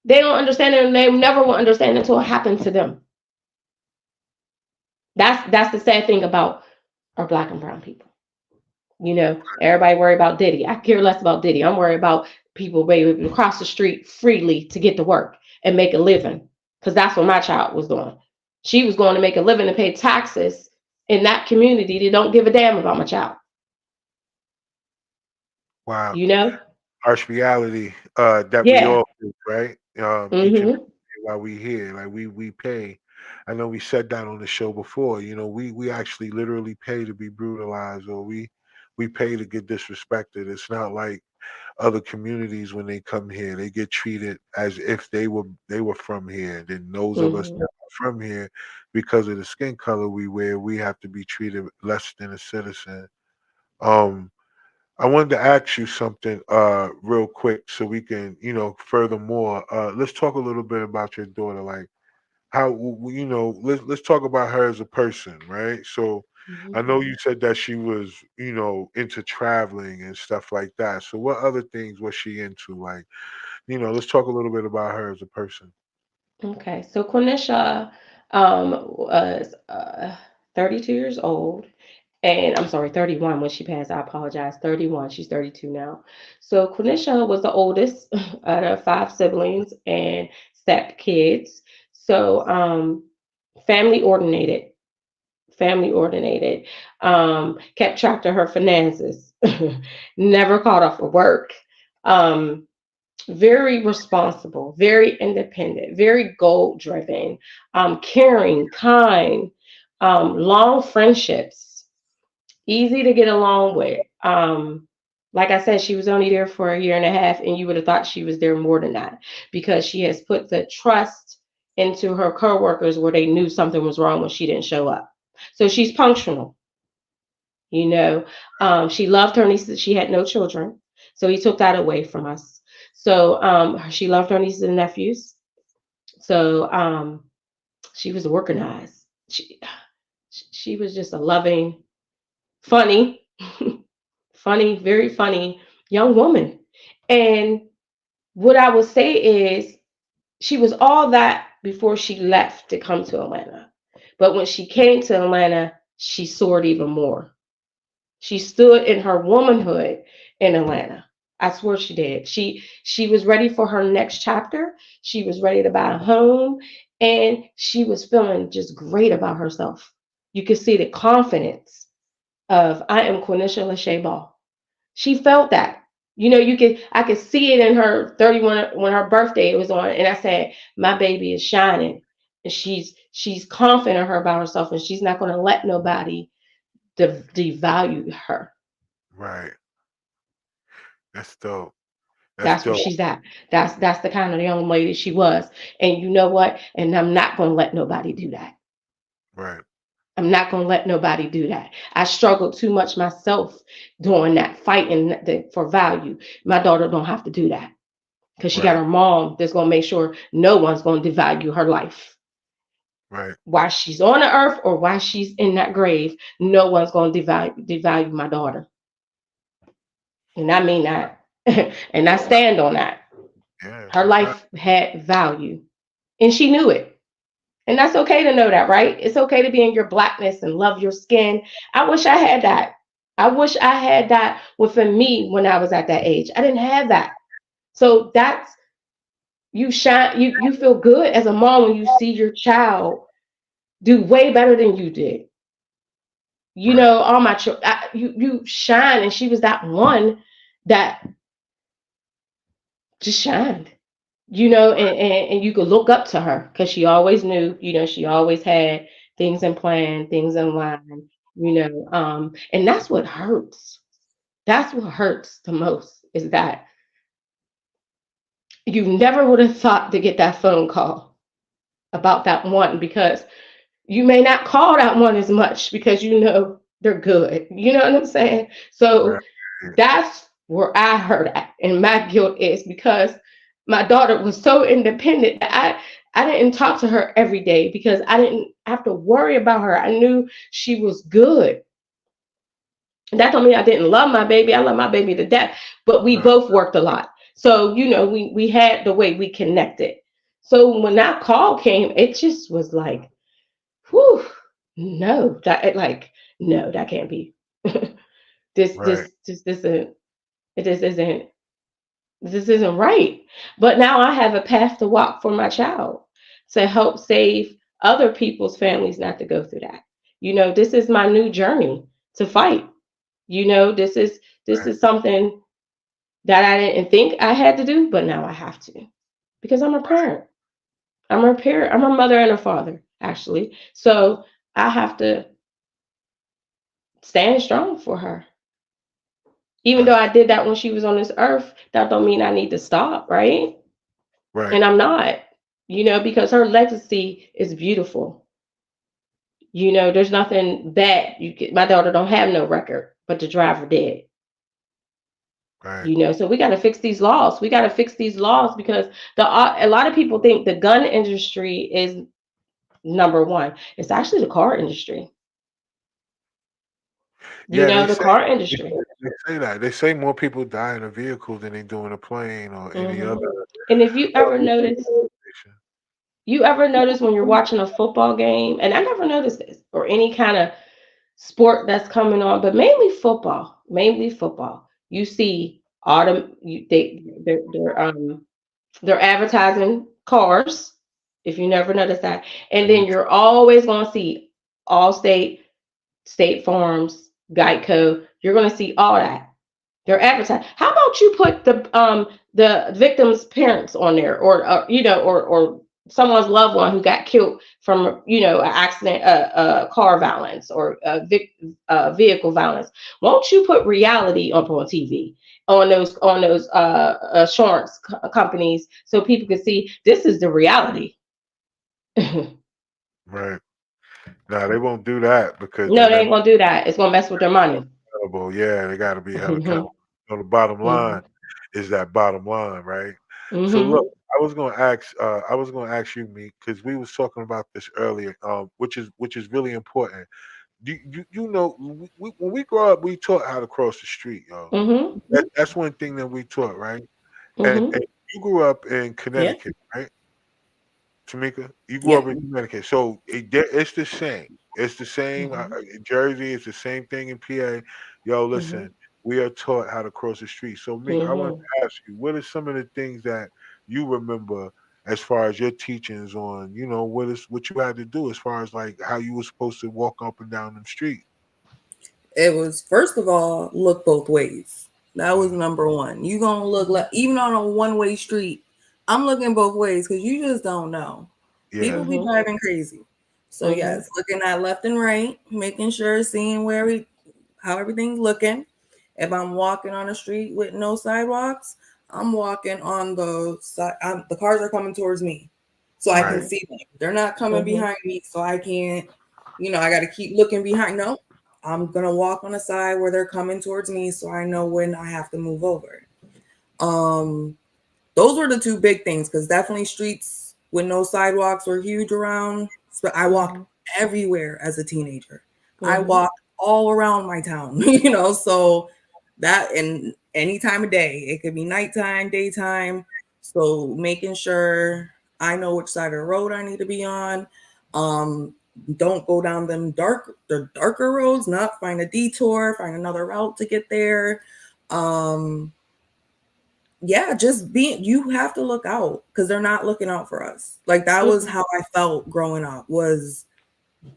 They don't understand it, and they never will understand until it happens to them. That's the sad thing about our Black and brown people. You know, everybody worry about Diddy. I care less about Diddy. I'm worried about people able to cross the street freely to get to work and make a living. Because that's what my child was doing. She was going to make a living and pay taxes in that community. They don't give a damn about my child. Wow. You know? Harsh reality that we Yeah. all face, right? Each and every Mm-hmm. day while we here, like we pay. I know we said that on the show before. You know, we actually literally pay to be brutalized, or we pay to get disrespected. It's not like other communities when they come here, they get treated as if they were from here. Then those of us that Mm-hmm. are from here, because of the skin color we wear, we have to be treated less than a citizen. Um, I wanted to ask you something real quick so we can, furthermore, let's talk a little bit about your daughter. Like how let's talk about her as a person, right? So I know you said that she was, into traveling and stuff like that. So what other things was she into? Like, let's talk a little bit about her as a person. Okay. So Quenisha was 32 years old. And I'm sorry, 31 when she passed. I apologize. 31. She's 32 now. So Quenisha was the oldest out of five siblings and step kids. So family ordinated, family ordinated. Kept track of her finances. Never caught off of work. Um, very responsible, very independent, very goal driven, caring, kind, long friendships, easy to get along with. Like I said, she was only there for a year and a half, and you would have thought she was there more than that because she has put the trust into her coworkers where they knew something was wrong when she didn't show up. So she's functional, you know. She loved her nieces. She had no children, so he took that away from us. So she loved her nieces and nephews. So she was organized. She was just a loving, funny, funny, very funny young woman. And what I would say is she was all that before she left to come to Atlanta. But when she came to Atlanta, she soared even more. She stood in her womanhood in Atlanta. I swear she did. She was ready for her next chapter. She was ready to buy a home, and she was feeling just great about herself. You could see the confidence of I am Quenisha Lachey Ball. She felt that. You know, I could see it in her 31 when her birthday was on, and I said, my baby is shining. And she's confident in her about herself, and she's not going to let nobody devalue her. Right. That's dope. That's That's where dope. she's at. That's the kind of young lady she was. And you know what? And I'm not going to let nobody do that. Right. I'm not going to let nobody do that. I struggled too much myself doing that, fighting for value. My daughter don't have to do that because she got Right. her mom that's going to make sure no one's going to devalue her life. Right. While she's on the earth or while she's in that grave, no one's going to devalue my daughter. And I mean that. And I stand on that. Yeah. Her No doubt. life had value and she knew it. And that's okay to know that, right? It's okay to be in your blackness and love your skin. I wish I had that. I wish I had that within me when I was at that age. I didn't have that. So that's you shine, you feel good as a mom when you see your child do way better than you did. You Right. know, all my children, you shine, and she was that one that just shined, and you could look up to her because she always knew, she always had things in plan, things in line, and that's what hurts. That's what hurts the most is that you never would have thought to get that phone call about that one because you may not call that one as much because they're good. You know what I'm saying? So Right. that's where I hurt at, and my guilt is because my daughter was so independent that I didn't talk to her every day because I didn't have to worry about her. I knew she was good. That don't mean I didn't love my baby. I love my baby to death, but we Right. both worked a lot. So, we had the way we connected. So when that call came, it just was like, whew, no, no, that can't be. this, Right. this, this isn't, it just isn't, this isn't right. But now I have a path to walk for my child to help save other people's families not to go through that. This is my new journey to fight. This is something that I didn't think I had to do, but now I have to because I'm a parent. I'm her parent. I'm her mother and her father, actually. So I have to stand strong for her. Even though Right. I did that when she was on this earth, that don't mean I need to stop, right? Right. And I'm not, because her legacy is beautiful. There's nothing bad. My daughter don't have no record, but the driver did. Right. So we got to fix these laws. We got to fix these laws because a lot of people think the gun industry is number one. It's actually the car industry. Yeah, The car industry. they say that. They say more people die in a vehicle than they do in a plane or any Hmm. other And if you ever notice when you're watching a football game, and I never noticed this, or any kind of sport that's coming on, but mainly football. You see autumn. They're advertising cars. If you never noticed that, and then you're always going to see Allstate, State Farms, Geico. You're going to see all that. They're advertising. How about you put the victim's parents on there, or someone's loved one who got killed from an accident, car violence, or vehicle violence. Won't you put reality up on TV on those assurance companies so people can see this is the reality? No, right. No, they won't do that because they then that's ain't gonna do that. It's gonna mess with their money. terrible. Yeah, they got to be held Hmm. accountable. The bottom Hmm. line is that bottom line, right? So Hmm. look, I was going to ask you, Meek, because we was talking about this earlier, which is really important. When we grow up, we taught how to cross the street, yo. Hmm. That's one thing that we taught, right? And Hmm. you grew up in Yeah. Connecticut, right? Tamika, you grew Yeah. up in Connecticut, so it's the same. It's the same. Hmm. In Jersey, it's the same thing in PA. Yo, Hmm. listen, we are taught how to cross the street. So, Meek, I want Hmm. to ask you, what are some of the things that you remember as far as your teachings on, what you had to do as far as like how you were supposed to walk up and down them streets? It was, first of all, look both ways. That was Mm, number one. You gonna look like, even on a one-way street, I'm looking both ways because you just don't know. yeah, People be Hmm. driving crazy. So Hmm. yes, looking at left and right, making sure, seeing how everything's looking. If I'm walking on a street with no sidewalks, I'm walking on the side. The cars are coming towards me, so I can right, see them. They're not coming Hmm. behind me, so I can't. I got to keep looking behind. No, I'm gonna walk on the side where they're coming towards me, so I know when I have to move over. Um, those were the two big things because definitely streets with no sidewalks were huge around. So I walked Hmm. everywhere as a teenager. I Hmm. walked all around my town, so that, and any time of day, it could be nighttime, daytime. So making sure I know which side of the road I need to be on. Um, don't go down the darker roads, not find a detour, find another route to get there. Um, yeah, just being, you have to look out because they're not looking out for us. Like that was Hmm. how I felt growing up, was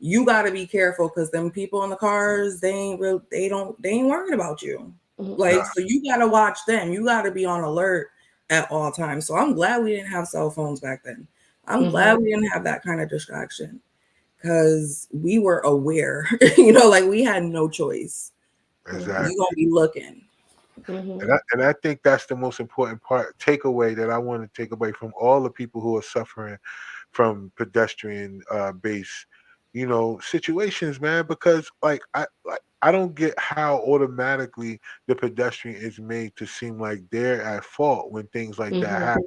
you got to be careful because them people in the cars, they ain't worrying about you. Hmm. nah, Like, so you got to watch them. You got to be on alert at all times. So I'm glad we didn't have cell phones back then. I'm glad we didn't have that kind of distraction because we were aware, like we had no choice. Exactly. You're gonna be looking. And I think that's the most important takeaway that I want to take away from all the people who are suffering from pedestrian based, situations, man. Because I don't get how automatically the pedestrian is made to seem like they're at fault when things like that happen.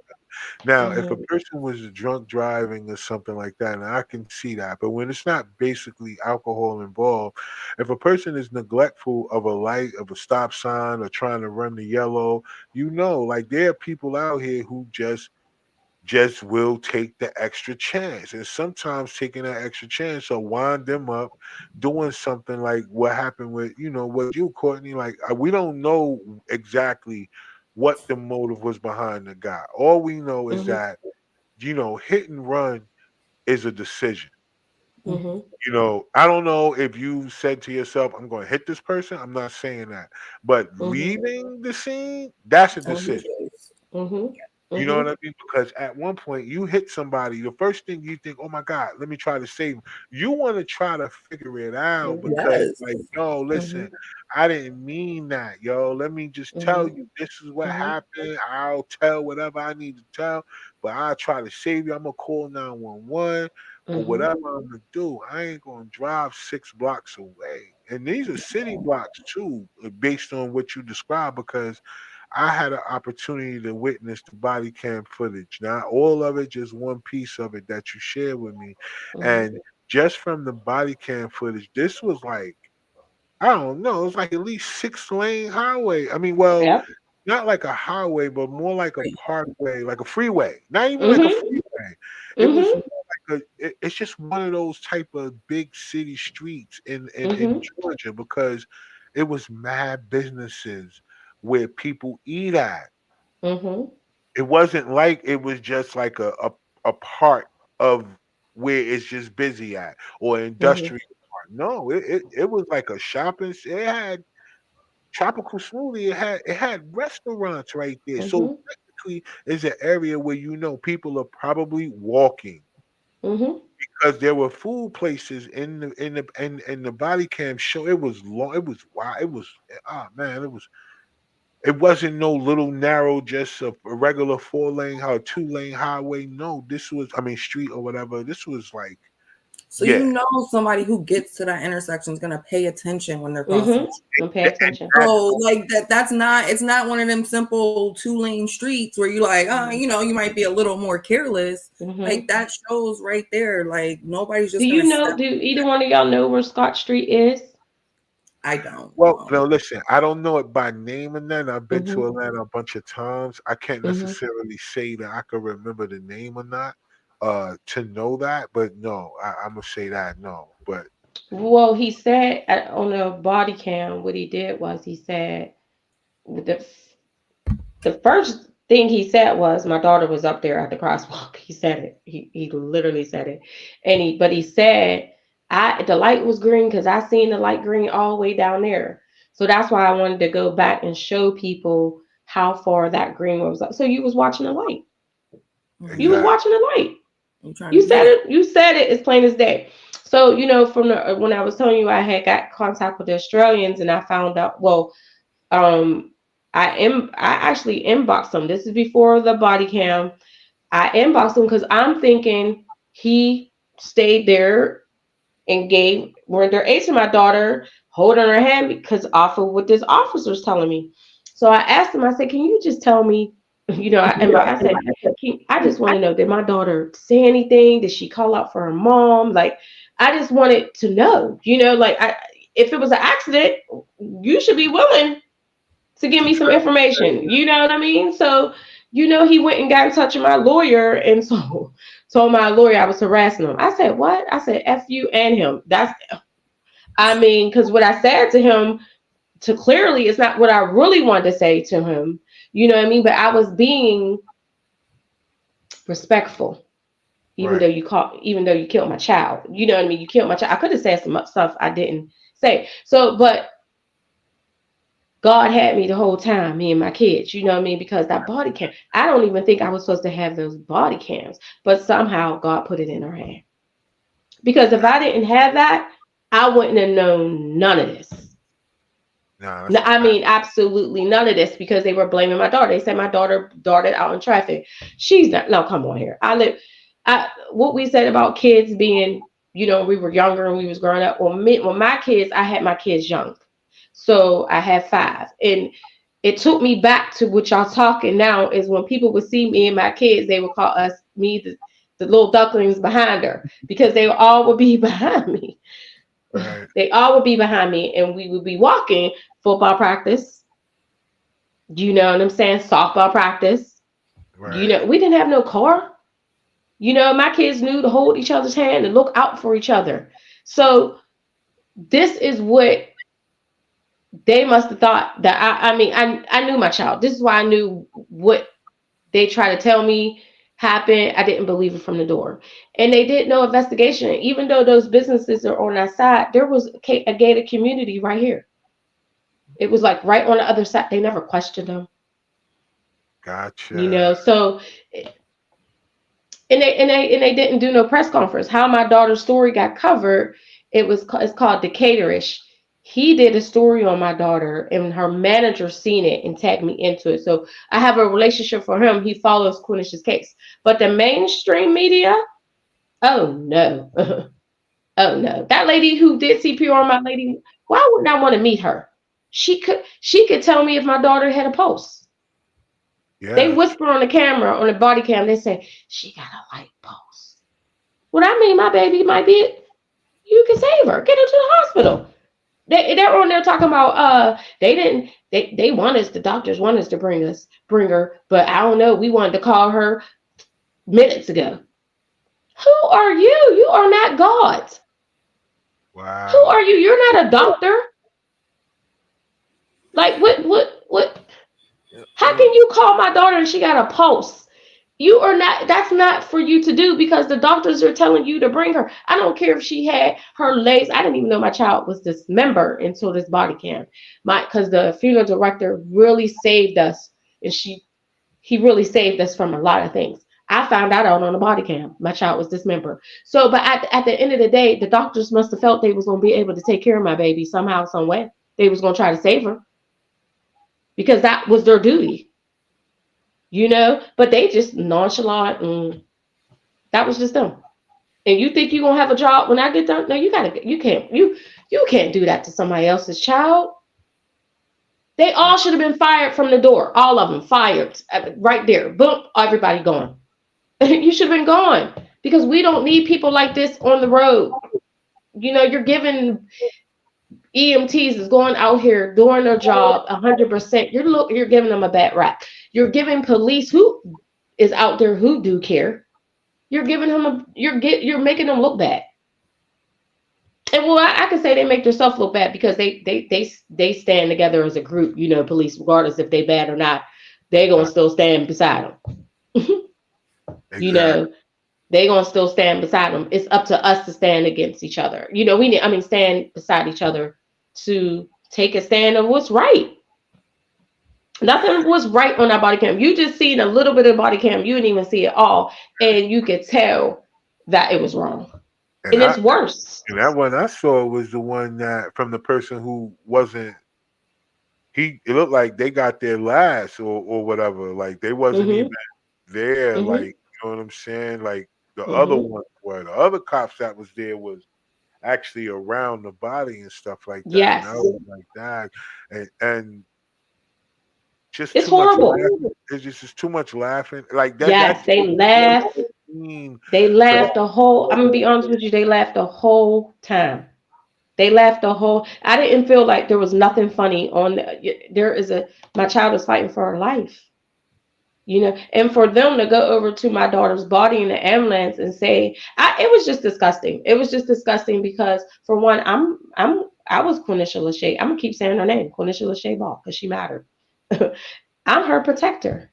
Now, if a person was drunk driving or something like that, and I can see that, but when it's not basically alcohol involved, if a person is neglectful of a light, of a stop sign, or trying to run the yellow, like there are people out here who just will take the extra chance. And sometimes taking that extra chance will wind them up doing something like what happened with, what you, Courtney, like we don't know exactly what the motive was behind the guy. All we know is that, hit and run is a decision. I don't know if you said to yourself, I'm going to hit this person. I'm not saying that. But leaving the scene, that's a decision. You know what I mean? Because at one point you hit somebody, the first thing you think, oh my God, let me try to save him. You want to try to figure it out because, like, yo, listen, I didn't mean that, yo. Let me just tell you, this is what happened. I'll tell whatever I need to tell, but I'll try to save you. I'm going to call 911 or whatever I'm going to do. I ain't going to drive 6 blocks away. And these are city blocks, too, based on what you described, because I had an opportunity to witness the body cam footage. Not all of it, just one piece of it that you shared with me. And just from the body cam footage, this was like, I don't know, it was like at least 6-lane highway. I mean, well, not like a highway, but more like a parkway, like a freeway. Not even like a freeway. It was more like it's just one of those type of big city streets in Georgia, because it was mad businesses where people eat at. It wasn't like it was just like a part of where it's just busy at or industrial part. No, it was like a shopping. It had tropical smoothie. It had restaurants right there. So technically, it's an area where people are probably walking because there were food places in the body cam show. It was long. It was wild. It was man. It wasn't no little narrow, just a regular 4-lane or 2-lane highway. No, this was, I mean, street or whatever. This was like, so somebody who gets to that intersection is gonna pay attention when they're crossing. Pay attention. So like that's not, it's not one of them simple 2-lane streets where you like, you might be a little more careless. Like that shows right there. Like nobody's just. Do either one of y'all know where Scott Street is? I don't. Well, no, listen, I don't know it by name and then. I've been to Atlanta a bunch of times. I can't necessarily say that I can remember the name or not to know that, but no, I'm gonna say that no. But well, he said on the body cam, what he did was he said the first thing he said was my daughter was up there at the crosswalk. He said it. He literally said it, but he said the light was green because I seen the light green all the way down there. So that's why I wanted to go back and show people how far that green was up. So you was watching the light. Exactly. You was watching the light. You said it. You said it as plain as day. So from when I was telling you I had got contact with the Australians and I found out. Well, I actually inboxed them. This is before the body cam. I inboxed him because I'm thinking he stayed there and were their aid to my daughter, holding her hand because off of what this officer's telling me. So I asked him, I said, can you just tell me, I said, I just want to know, did my daughter say anything? Did she call out for her mom? Like, I just wanted to know, if it was an accident, you should be willing to give me some information. You know what I mean? So, he went and got in touch with my lawyer and so told my lawyer I was harassing him. I said, what? I said, F you and him. Because what I said to him, clearly, it's not what I really wanted to say to him. You know what I mean? But I was being respectful, even though you killed my child. You know what I mean? You killed my child. I could have said some stuff I didn't say. So, but God had me the whole time, me and my kids, you know what I mean? Because that body cam, I don't even think I was supposed to have those body cams, but somehow God put it in her hand. Because if I didn't have that, I wouldn't have known none of this. No, No, I mean, absolutely none of this, because they were blaming my daughter. They said my daughter darted out in traffic. She's not. No, come on here. What we said about kids being, we were younger and we was growing up. Well, my kids, I had my kids young. So I had 5. And it took me back to what y'all talking now is when people would see me and my kids, they would call the little ducklings behind her, because they all would be behind me. right. They all would be behind me, and we would be walking football practice. You know what I'm saying? Softball practice. Right. We didn't have no car. My kids knew to hold each other's hand and look out for each other. So this is what they must have thought that I knew my child. This is why I knew what they try to tell me happened. I didn't believe it from the door. And they did no investigation. Even though those businesses are on our side, there was a gated community right here. It was like right on the other side. They never questioned them. Gotcha. So and they didn't do no press conference. How my daughter's story got covered, it's called Decatorish. He did a story on my daughter, and her manager seen it and tagged me into it. So I have a relationship for him. He follows Quinish's case. But the mainstream media, oh no. Oh no. That lady who did CPR on my lady, why wouldn't I want to meet her? She could tell me if my daughter had a pulse. They Yes. whisper on the camera, on the body cam, they say, she got a light pulse. What I mean, my baby might be, you can save her. Get her to the hospital. They're on there talking about they want us, the doctors want us to bring her, but I don't know, we wanted to call her minutes ago. Who are you? You are not God. Wow. Who are you? You're not a doctor. Like what? How can you call my daughter and she got a pulse? You are not, that's not for you to do, because the doctors are telling you to bring her. I don't care if she had her legs. I didn't even know my child was dismembered until this body cam. Because the funeral director really saved us, and he really saved us from a lot of things. I found out on the body cam my child was dismembered. So, but at the end of the day, the doctors must have felt they was going to be able to take care of my baby somehow, some way. They was going to try to save her, because that was their duty. But they just nonchalant, and that was just them. And you think you're gonna have a job when I get done? No, you can't do that to somebody else's child. They all should have been fired from the door. All of them fired right there. Boom, everybody gone. You should have been gone, because we don't need people like this on the road. You're giving EMTs is going out here doing their job 100%. You're giving them a bad rap. You're giving police who is out there who do care. You're giving them you're making them look bad. And well, I can say they make themselves look bad, because they stand together as a group. Police, regardless if they bad or not, they gonna still stand beside them. Exactly. They gonna still stand beside them. It's up to us to stand against each other. Stand beside each other to take a stand of what's right. Nothing was right on that body cam. You just seen a little bit of body cam. You didn't even see it all, and you could tell that it was wrong. And it's worse. And that one I saw was the one that from the person who wasn't. It looked like they got there last or whatever. Like they wasn't even there. Like, you know what I'm saying? Like the other one, where the other cops that was there was actually around the body and stuff like that. Yes. And I was like that, and just it's too horrible. much laughing. It's just too much laughing. Like that. Yes, they laughed. They laughed the whole. I'm gonna be honest with you. They laughed the whole time. They laughed the whole. I didn't feel like there was nothing funny on. My child is fighting for her life. And for them to go over to my daughter's body in the ambulance and say, it was just disgusting. It was just disgusting, because for one, I was Quenisha Lachey. I'm gonna keep saying her name, Quenisha Lachey Ball, because she mattered. I'm her protector.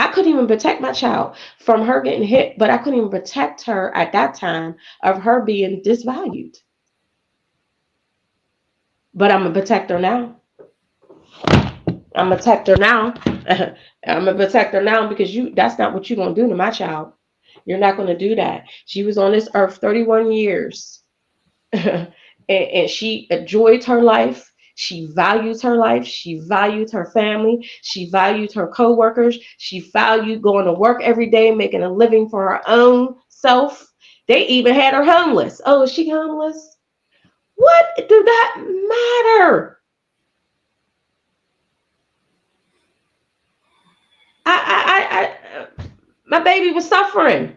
I couldn't even protect my child from her getting hit, but I couldn't even protect her at that time of her being disvalued. But I'm a protector now. I'm a protector now. I'm a protector now because that's not what you're gonna do to my child. You're not gonna do that. She was on this earth 31 years. And she enjoyed her life. She values her life. She valued her family. She valued her coworkers. She valued going to work every day, making a living for her own self. They even had her homeless. Oh, is she homeless? What do that matter? My baby was suffering.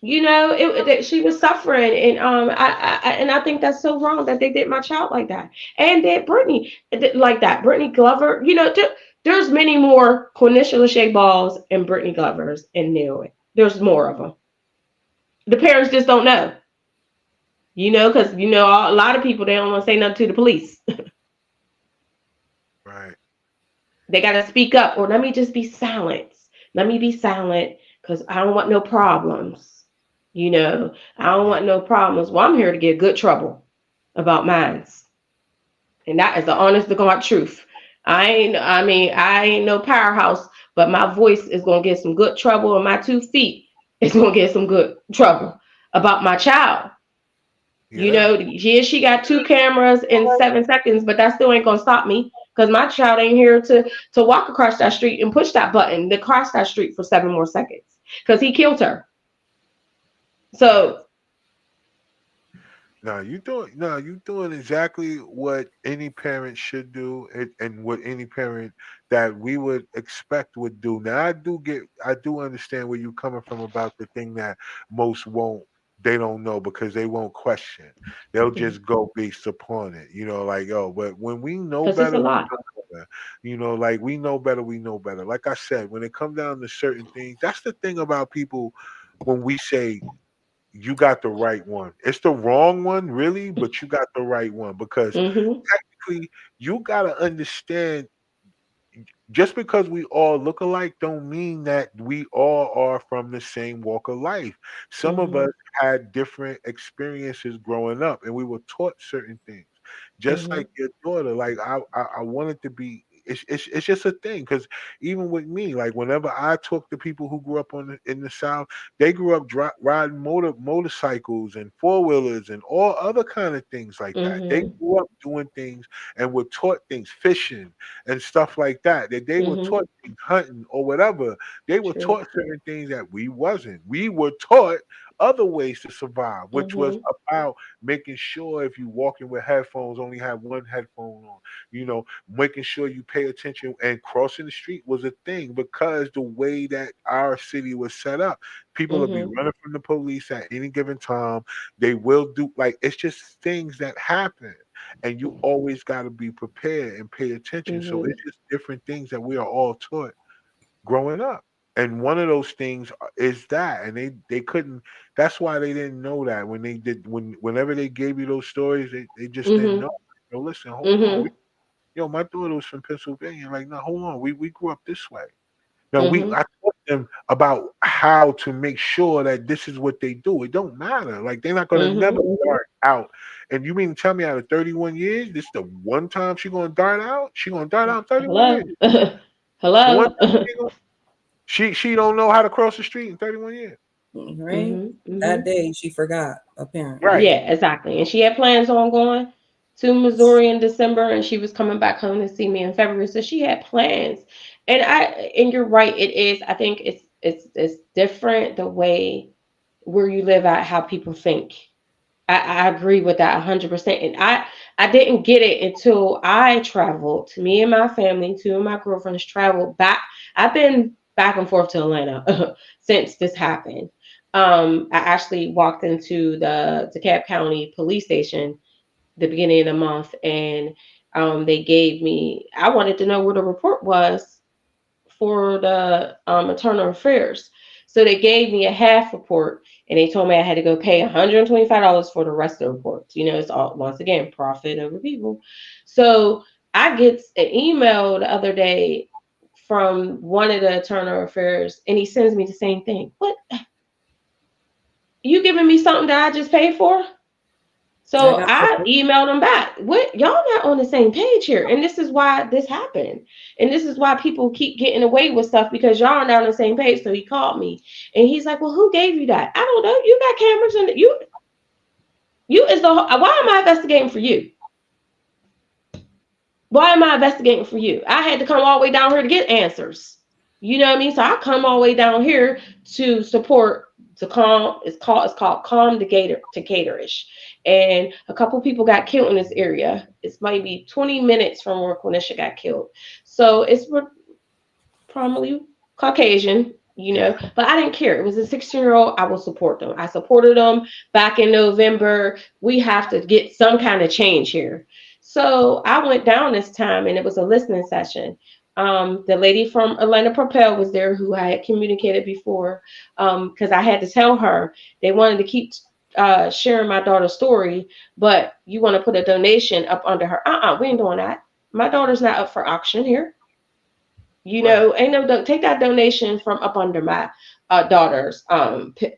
She was suffering, and I think that's so wrong that they did my child like that, and did Brittany like that. Brittany Glover, there's many more Quenisha Lachey Balls and Brittany Glovers and knew it. There's more of them. The parents just don't know, because a lot of people, they don't want to say nothing to the police. Right. They got to speak up, or let me just be silent. Let me be silent because I don't want no problems. I don't want no problems. Well, I'm here to get good trouble about mines. And that is the honest to God truth. I ain't no powerhouse, but my voice is going to get some good trouble, and my 2 feet is going to get some good trouble about my child. Yeah. She got 2 cameras in 7 seconds, but that still ain't going to stop me because my child ain't here to walk across that street and push that button to cross that street for 7 more seconds because he killed her. So You doing exactly what any parent should do, and what any parent that we would expect would do. Now I do understand where you're coming from about the thing that most won't, they don't know because they won't question. They'll just go based upon it, like, oh, but when we know because it's a better, we lot. know better. Like we know better, we know better. Like I said, when it comes down to certain things, that's the thing about people when we say you got the right one. It's the wrong one, really, but you got the right one because Mm-hmm. technically you got to understand just because we all look alike don't mean that we all are from the same walk of life. Some of Mm-hmm. us had different experiences growing up and we were taught certain things. Just Mm-hmm. like your daughter, like I wanted to be it's just a thing because even with me, like whenever I talk to people who grew up in the South, they grew up riding motorcycles and 4-wheelers and all other kind of things like that. They Mm-hmm. grew up doing things and were taught things, fishing and stuff like that. That they were Mm-hmm. taught things, hunting or whatever. They were True. taught certain things that we wasn't. We were taught other ways to survive, which was Mm-hmm. about making sure if you walking with headphones, only have one headphone on. Making sure you pay attention and crossing the street was a thing because the way that our city was set up, people will be Mm-hmm. running from the police at any given time. They will do like it's just things that happen and you always got to be prepared and pay attention. So Mm-hmm. it's just different things that we are all taught growing up. And one of those things is that, and they couldn't. That's why they didn't know that when they did whenever they gave you those stories, they just didn't Mm-hmm. know. Listen, hold on. Mm-hmm. My daughter was from Pennsylvania. Like, no, hold on. We grew up this way. Now Mm-hmm. I taught them about how to make sure that this is what they do. It don't matter. Like they're not gonna Mm-hmm. never dart out. And you mean to tell me out of 31 years, this the one time she gonna dart out? She gonna dart out in 31 Hello. years. The one Hello. time she don't know how to cross the street in 31 years. Right? Mm-hmm. Mm-hmm. That day she forgot, apparently. Right. Yeah, exactly. And she had plans on going to Missouri in December, and she was coming back home to see me in February. So she had plans. And you're right, it is. I think it's different the way where you live at, how people think. I agree with that 100%. And I didn't get it until I traveled. Me and my family, 2 of my girlfriends traveled back. I've been back and forth to Atlanta since this happened. I actually walked into the DeKalb County Police Station the beginning of the month, and they gave me. I wanted to know where the report was for the internal affairs. So they gave me a half report, and they told me I had to go pay $125 for the rest of the reports. It's all once again profit over people. So I get an email the other day from one of the internal affairs, and he sends me the same thing. What, you giving me something that I just paid for? I So got I support. emailed him back. What, y'all not on the same page here. And this is why this happened. And this is why people keep getting away with stuff because y'all are not on the same page. So he called me and he's like, well, who gave you that? I don't know. You got cameras and you is the why am I investigating for you? Why am I investigating for you? I had to come all the way down here to get answers. You know what I mean? So I come all the way down here to support to calm. It's called Calm to Caterish. And a couple people got killed in this area. It's maybe 20 minutes from where Quenisha got killed. So it's probably Caucasian, Yeah. but I didn't care. It was a 16-year-old. I will support them. I supported them back in November. We have to get some kind of change here. So I went down this time and it was a listening session. The lady from Atlanta Propel was there who I had communicated before because I had to tell her they wanted to keep sharing my daughter's story, but you want to put a donation up under her. We ain't doing that. My daughter's not up for auction here. Right. Ain't no take that donation from up under my daughter's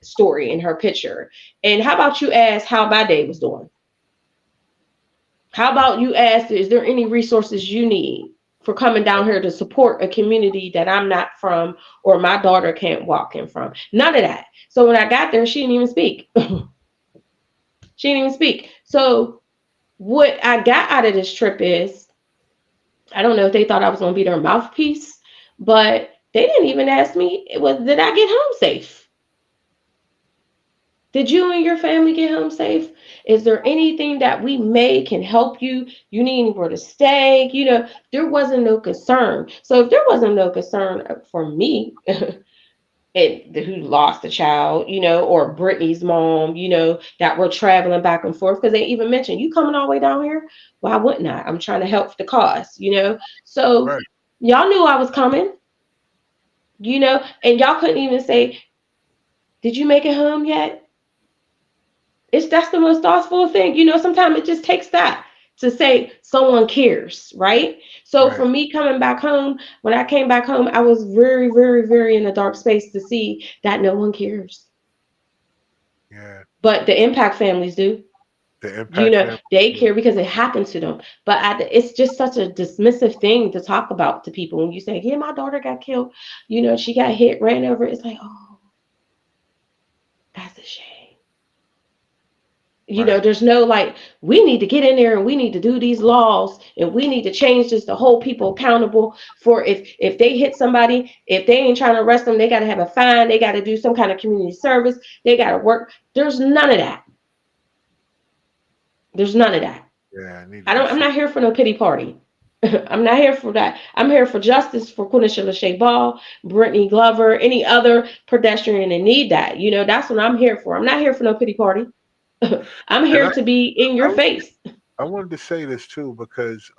story in her picture. And how about you ask how my day was doing? How about you ask, is there any resources you need for coming down here to support a community that I'm not from or my daughter can't walk in from? None of that. So when I got there, she didn't even speak. She didn't even speak. So what I got out of this trip is I don't know if they thought I was going to be their mouthpiece, but they didn't even ask me, did I get home safe? Did you and your family get home safe? Is there anything that we may can help you? You need anywhere to stay? There wasn't no concern. So if there wasn't no concern for me, who lost a child, or Brittany's mom, that were traveling back and forth, because they even mentioned, you coming all the way down here? Why wouldn't I? I'm trying to help the cause. So Right. y'all knew I was coming, and y'all couldn't even say, did you make it home yet? That's the most thoughtful thing. Sometimes it just takes that to say someone cares, right? So Right. for me coming back home, when I came back home, I was very, very, very in a dark space to see that no one cares. Yeah. But the impact families do. The impact family. They Yeah. care because it happened to them. But it's just such a dismissive thing to talk about to people when you say, yeah, my daughter got killed, she got hit, ran over. It's like, oh, that's a shame. Right. There's no like, we need to get in there and we need to do these laws and we need to change this to hold people accountable for if they hit somebody, if they ain't trying to arrest them, they got to have a fine, they got to do some kind of community service, they got to work. There's none of that. There's none of that. Yeah. I need to be I'm safe. not here for no pity party. I'm not here for that. I'm here for justice for Quenisha Lachey Ball, Brittany Glover, any other pedestrian that need that. That's what I'm here for. I'm not here for no pity party. I'm And here to be in your I, face. I wanted to say this too because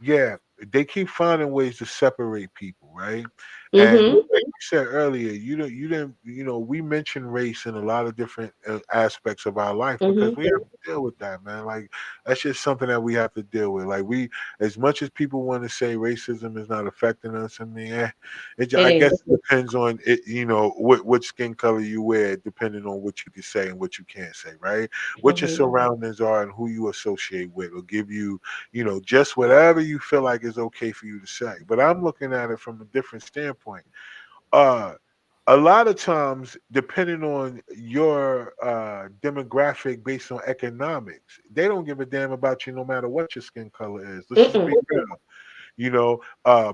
yeah, they keep finding ways to separate people, right? And Mm-hmm. like you said earlier, we mention race in a lot of different aspects of our life because Mm-hmm. we have to deal with that, man. Like that's just something that we have to deal with. Like as much as people want to say racism is not affecting us, I mean, It I guess is. it depends on it, what skin color you wear, depending on what you can say and what you can't say, right? What your Mm-hmm. surroundings are and who you associate with will give you just whatever you feel like is okay for you to say. But I'm looking at it from a different standpoint. Uh, a lot of times, depending on your demographic based on economics, they don't give a damn about you no matter what your skin color is. Let's just be Mm-mm. real.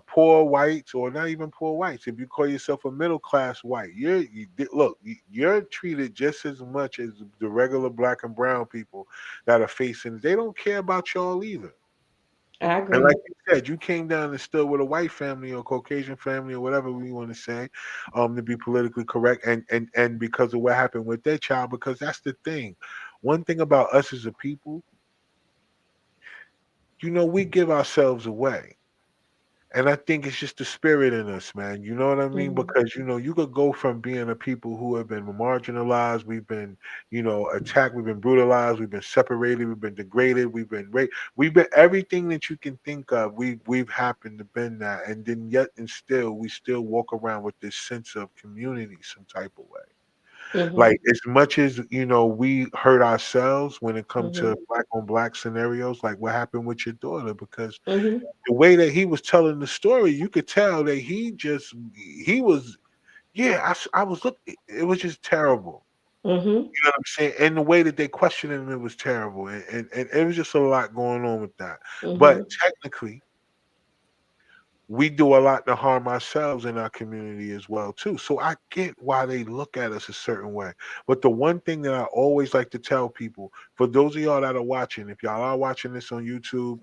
Poor whites or not even poor whites. If you call yourself a middle class white, you're treated just as much as the regular black and brown people that are facing. They don't care about y'all either. I And agree. like you said, you came down and stood with a white family or Caucasian family or whatever we want to say, to be politically correct, and because of what happened with their child, because that's the thing. One thing about us as a people, we give ourselves away. And I think it's just the spirit in us, man. You know what I mean? Mm-hmm. Because you could go from being a people who have been marginalized, we've been, attacked, we've been brutalized, we've been separated, we've been degraded, we've been raped, we've been everything that you can think of. We've happened to been that, and then yet and still we still walk around with this sense of community, some type of way. Mhm. Like as much as we hurt ourselves when it comes to Mhm. black on black scenarios, like what happened with your daughter, because Mhm. the way that he was telling the story, you could tell that he was yeah. I was look. It was just terrible. Mhm. You know what I'm saying? And the way that they questioned him, it was terrible, and it was just a lot going on with that. But Mhm. technically, we do a lot to harm ourselves in our community as well too. So I get why they look at us a certain way. But the one thing that I always like to tell people, for those of y'all that are watching, if y'all are watching this on YouTube,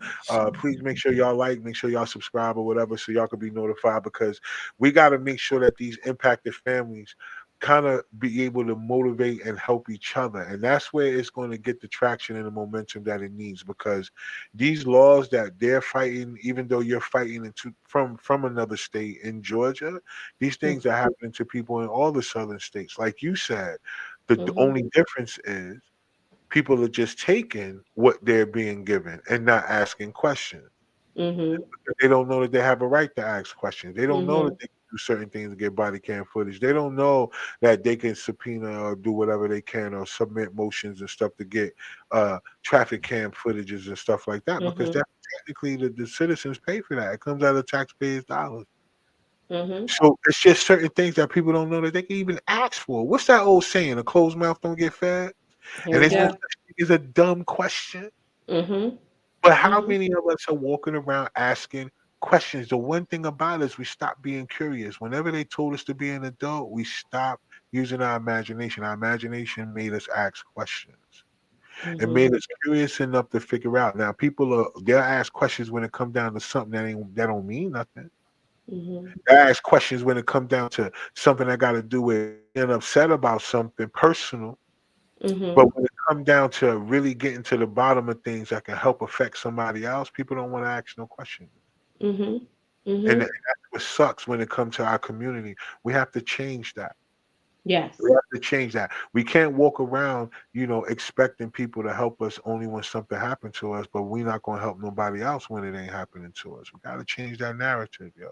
please make sure y'all like, make sure y'all subscribe or whatever, so y'all can be notified, because we got to make sure that these impacted families kind of be able to motivate and help each other, and that's where it's going to get the traction and the momentum that it needs, because these laws that they're fighting, even though you're fighting from another state in Georgia, these things are happening to people in all the southern states. Like you said, the Mhm. only difference is people are just taking what they're being given and not asking questions. Mhm. They don't know that they have a right to ask questions. They don't know that Mhm. they can do certain things to get body cam footage. They don't know that they can subpoena or do whatever they can or submit motions and stuff to get traffic cam footages and stuff like that, because Mhm. that technically the citizens pay for that. It comes out of taxpayers' dollars. Mhm. So it's just certain things that people don't know that they can even ask for. What's that old saying? A closed mouth don't get fed? Here And we there's no go. such thing as a dumb question. Mhm. But how Mhm. many of us are walking around asking questions? The one thing about it is we stop being curious. Whenever they told us to be an adult, we stopped using our imagination. Our imagination made us ask questions. It Mhm. made us curious enough to figure out. Now, they'll ask questions when it comes down to something that don't mean nothing. Mhm. They ask questions when it comes down to something that got to do with being upset about something personal. But Mhm. when it comes down to really getting to the bottom of things that can help affect somebody else, people don't want to ask no questions. Mhm. And Mhm. that's what sucks when it comes to our community. We have to change that. We Yes. have to change that. We can't walk around, expecting people to help us only when something happened to us, but we're not going to help nobody else when it ain't happening to us. We got to change that narrative, yo.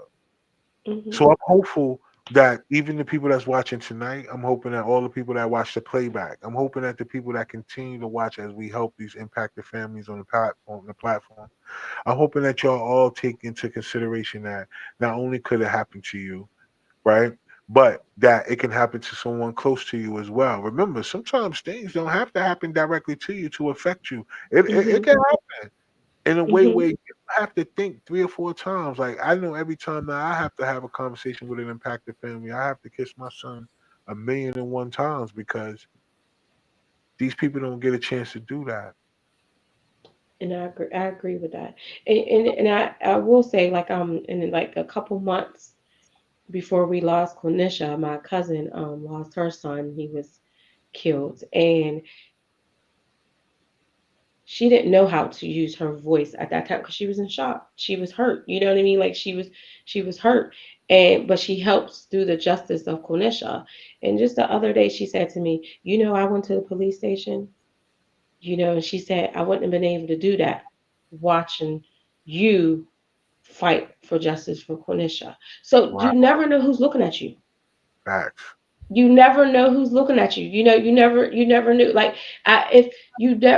Mhm. So I'm hopeful that even the people that's watching tonight, I'm hoping that all the people that watch the playback, I'm hoping that the people that continue to watch as we help these impacted families on the platform, I'm hoping that y'all all take into consideration that not only could it happen to you, right? But that it can happen to someone close to you as well. Remember, sometimes things don't have to happen directly to you to affect you. It Mhm. can happen in a way Mhm. where you have to think 3 or 4 times. Like I know every time that I have to have a conversation with an impacted family, I have to kiss my son 1,000,001 times, because these people don't get a chance to do that. And I agree with that. And I will say, like, in like a couple months before we lost Quenisha, my cousin lost her son. He was killed, and she didn't know how to use her voice at that time because she was in shock. She was hurt. You know what I mean? Like she was hurt. And but she helps through the justice of Quenisha. And just the other day she said to me, I went to the police station, and she said I wouldn't have been able to do that watching you fight for justice for Quenisha. So Wow, you never know who's looking at you. facts. You never know who's looking at you. You never knew. Like if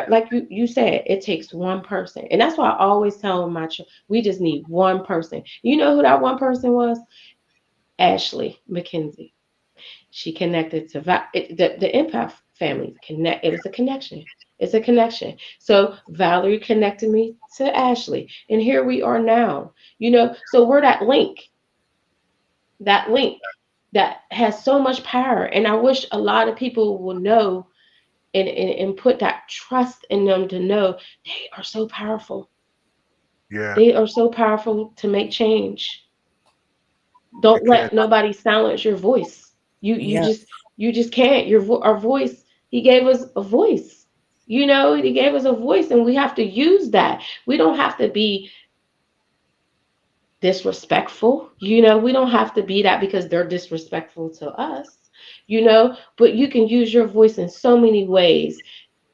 like you said, it takes one person, and that's why I always tell my children, we just need one person. You know who that one person was? Ashley McKenzie. She connected to the empath family. It was a connection. It's a connection. So Valerie connected me to Ashley, and here we are now. So we're that link that has so much power. And I wish a lot of people will know and put that trust in them to know they are so powerful. Yeah, They are so powerful to make change. it Don't can't. let nobody silence your voice. You Yeah. just can't. Our voice. He gave us a voice. He gave us a voice, and we have to use that. We don't have to be disrespectful. We don't have to be that because they're disrespectful to us. But you can use your voice in so many ways.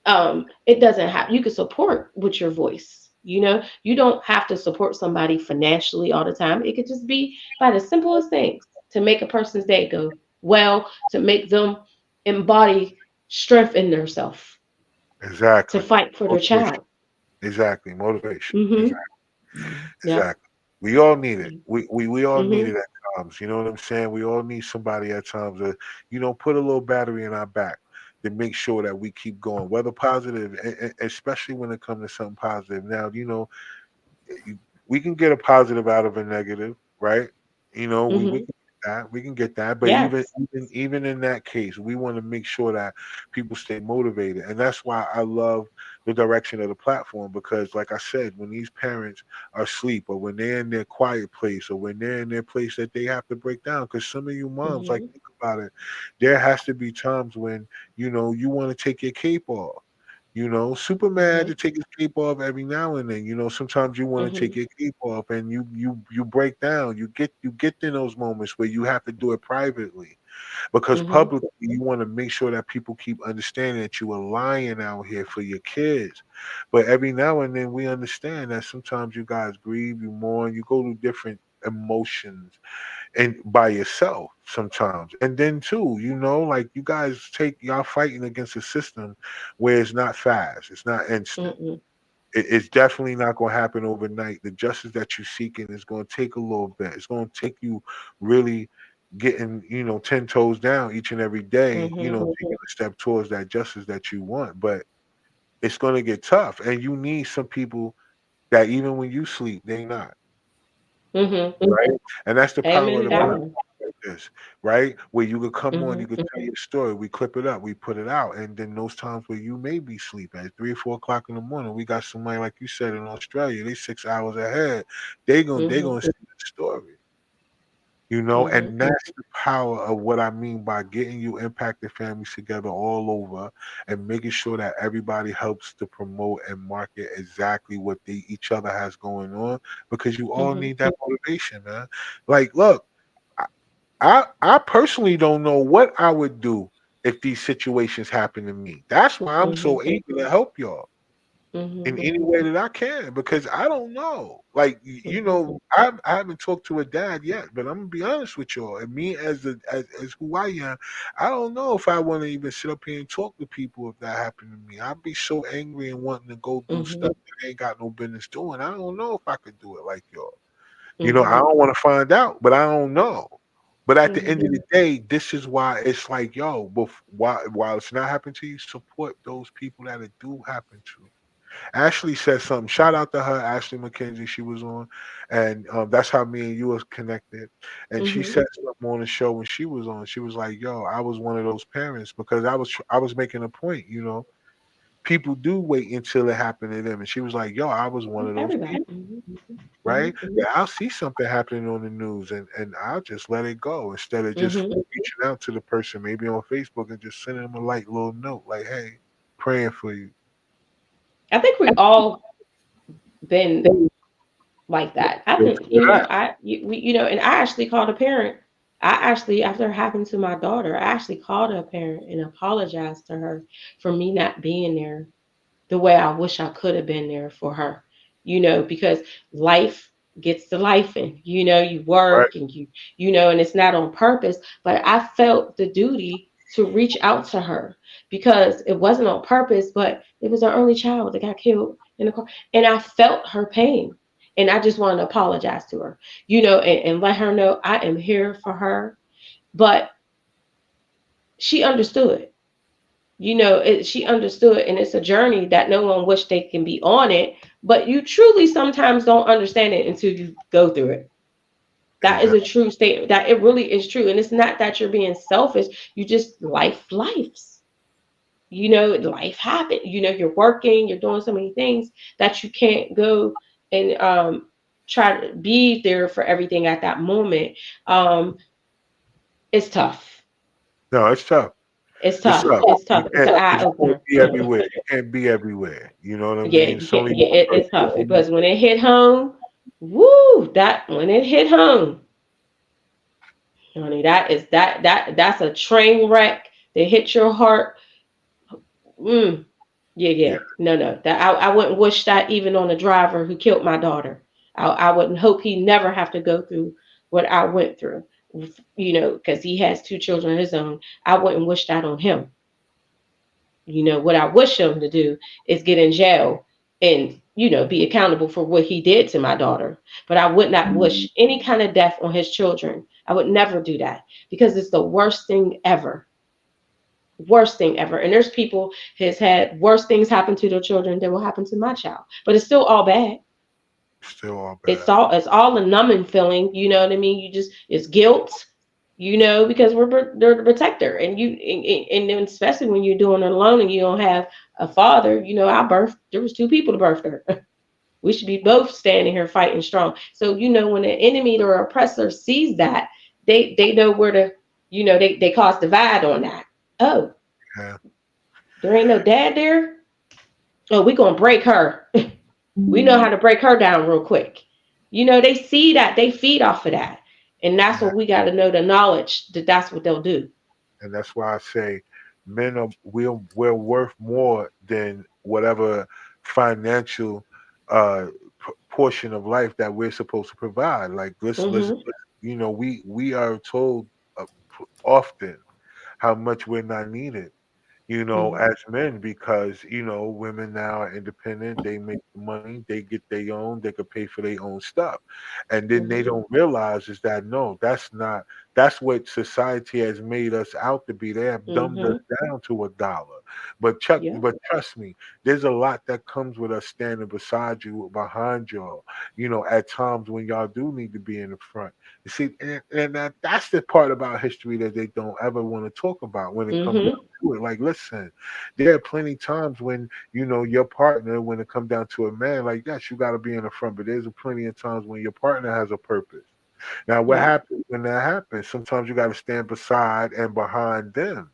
It doesn't have You can support with your voice. You don't have to support somebody financially all the time. It could just be by the simplest things to make a person's day go well, to make them embody strength in themselves to Exactly. fight for their Motivation. child. Exactly. Motivation. Mm-hmm. Exactly. Yep. Exactly. We all need it. We all need Mm-hmm. it at times. You know what I'm saying? We all need somebody at times to, put a little battery in our back to make sure that we keep going, whether positive, especially when it comes to something positive. Now, we can get a positive out of a negative, right? We Mm-hmm. can get that. We can get that. But even Yes. even even in that case, we want to make sure that people stay motivated. And that's why I love the direction of the platform because like I said, when these parents are asleep or when they're in their quiet place or when they're in their place that they have to break down, because some of you moms, like Mm-hmm. think about it, there has to be times when, you want to take your cape off. Superman had Mm-hmm. to take his cape off every now and then. Sometimes you want to take Mm-hmm. your cape off and you break down. You get in those moments where you have to do it privately because Mm-hmm. publicly you want to make sure that people keep understanding that you are lying out here for your kids. But every now and then we understand that sometimes you guys grieve, you mourn, you go through different emotions and by yourself sometimes. And then too, like you guys y'all fighting against a system where it's not fast, it's not instant. Mm-hmm. It's definitely not going to happen overnight. The justice that you're seeking is going to take a little bit. It's going to take you really getting, 10 toes down each and every day, Mm-hmm. taking a step towards that justice that you want. But it's going to get tough. And you need some people that even when you sleep, they not. Mm-hmm. Right? And that's the power Amen of to the that platform one. like this, right? Where you could come on, Mm-hmm. you could tell your story, we clip it up, we put it out, and then those times where you may be sleeping at 3 or 4 o'clock in the morning, we got somebody like you said in Australia, they 6 hours ahead. They Mm-hmm. gonna see the story. Mm-hmm. And that's the power of what I mean by getting you impacted families together all over and making sure that everybody helps to promote and market exactly what each other has going on because you all Mm-hmm. need that motivation, man. Like, look, I, I personally don't know what I would do if these situations happen to me. That's why I'm Mm-hmm. so eager to help y'all in Mm-hmm. any way that I can because I don't know. Like Mm-hmm. I haven't talked to a dad yet, but I'm gonna be honest with y'all. And me as who I am, I don't know if I want to even sit up here and talk to people if that happened to me. I'd be so angry and wanting to go do Mm-hmm. stuff that I ain't got no business doing. I don't know if I could do it like y'all. I Mm-hmm. don't want to find out, but I don't know. But at the end Mm-hmm. of the day, this is why it's like, yo, while it's not happening to you, support those people that it do happen to. Ashley said something. Shout out to her, Ashley McKenzie. She was on, and that's how me and you was connected. And she Mm-hmm. said something on the show when she was on. She was like, "Yo, I was one of those parents because I was making a point. People do wait until it happened to them." And she was like, "Yo, I was one of those Everybody. people, Mm-hmm. right? Mm-hmm. Yeah, I'll see something happening on the news, and I'll just let it go instead of just Mm-hmm. reaching out to the person, maybe on Facebook, and just sending them a light little note, like, hey, praying for you." I think we all been like that. I think, and I actually called a parent. I actually, after it happened to my daughter, I actually called a parent and apologized to her for me not being there the way I wish I could have been there for her, because life gets to life and, you Right, work and and it's not on purpose, but I felt the duty to reach out to her because it wasn't on purpose, but it was our only child that got killed in the car. And I felt her pain. And I just wanted to apologize to her, and let her know I am here for her. But she understood she understood, and it's a journey that no one wish they can be on it, but you truly sometimes don't understand it until you go through it. That is a exactly. true statement, that it really is true, and it's not that you're being selfish. You just life's, life happen. You're working, you're doing so many things that you can't go and try to be there for everything at that moment. um it's tough. No, it's tough. It's It's tough. tough. It's You tough. It's can't an you eye can't opener. be everywhere. You can't be everywhere. You know what I Yeah, mean? you It's can't. only Yeah, one it's tough person. because when it hit home, woo! That when it hit home, honey, that's a train wreck that hit your heart. Mm, yeah, Yeah, yeah. No, no. That I wouldn't wish that even on the driver who killed my daughter. I wouldn't hope he never have to go through what I went through. you know, because he has 2 children of his own. I wouldn't wish that on him. You know, what I wish him to do is get in jail and, you know, be accountable for what he did to my daughter. But I would not wish any kind of death on his children. I would never do that because it's the worst thing ever. Worst thing ever. And there's people has had worse things happen to their children than will happen to my child. But it's still all bad. Still all It's bad. all a numbing feeling, you know what I mean? You just it's guilt, you know, because they're the protector, and and then especially when you're doing it alone and you don't have a father, you know, there was 2 people to birth her. We should be both standing here fighting strong. So you know, when an enemy or oppressor sees that, they know where to, you know, they cause divide on that. Oh, Yeah. there ain't no dad there. Oh, we gonna break her. We know how to break her down real quick. You know, they see that, they feed off of that. And that's Yeah. what we got to know, the knowledge that that's what they'll do. And that's why I say men are we're worth more than whatever financial portion of life that we're supposed to provide. Like let's Hmm. you know, we are told uh, often how much we're not needed, you know, Hmm. as men, because you know women now are independent. They make the money, they get their own, they could pay for their own stuff, and then they Hmm. don't realize is that no, that's not. That's what society has made us out to be. They have dumbed us Hmm. down to $1. Yeah. But trust me, there's a lot that comes with us standing beside you, behind y'all. You know, at times when y'all do need to be in the front. You see, and that's the part about history that they don't ever want to talk about when it comes down Hmm. to it. Like, listen, there are plenty times when you know your partner, when it comes down to a man, like yes, you got to be in the front, but there's plenty of times when your partner has a purpose. Now, what Yeah. happens when that happens? Sometimes you got to stand beside and behind them,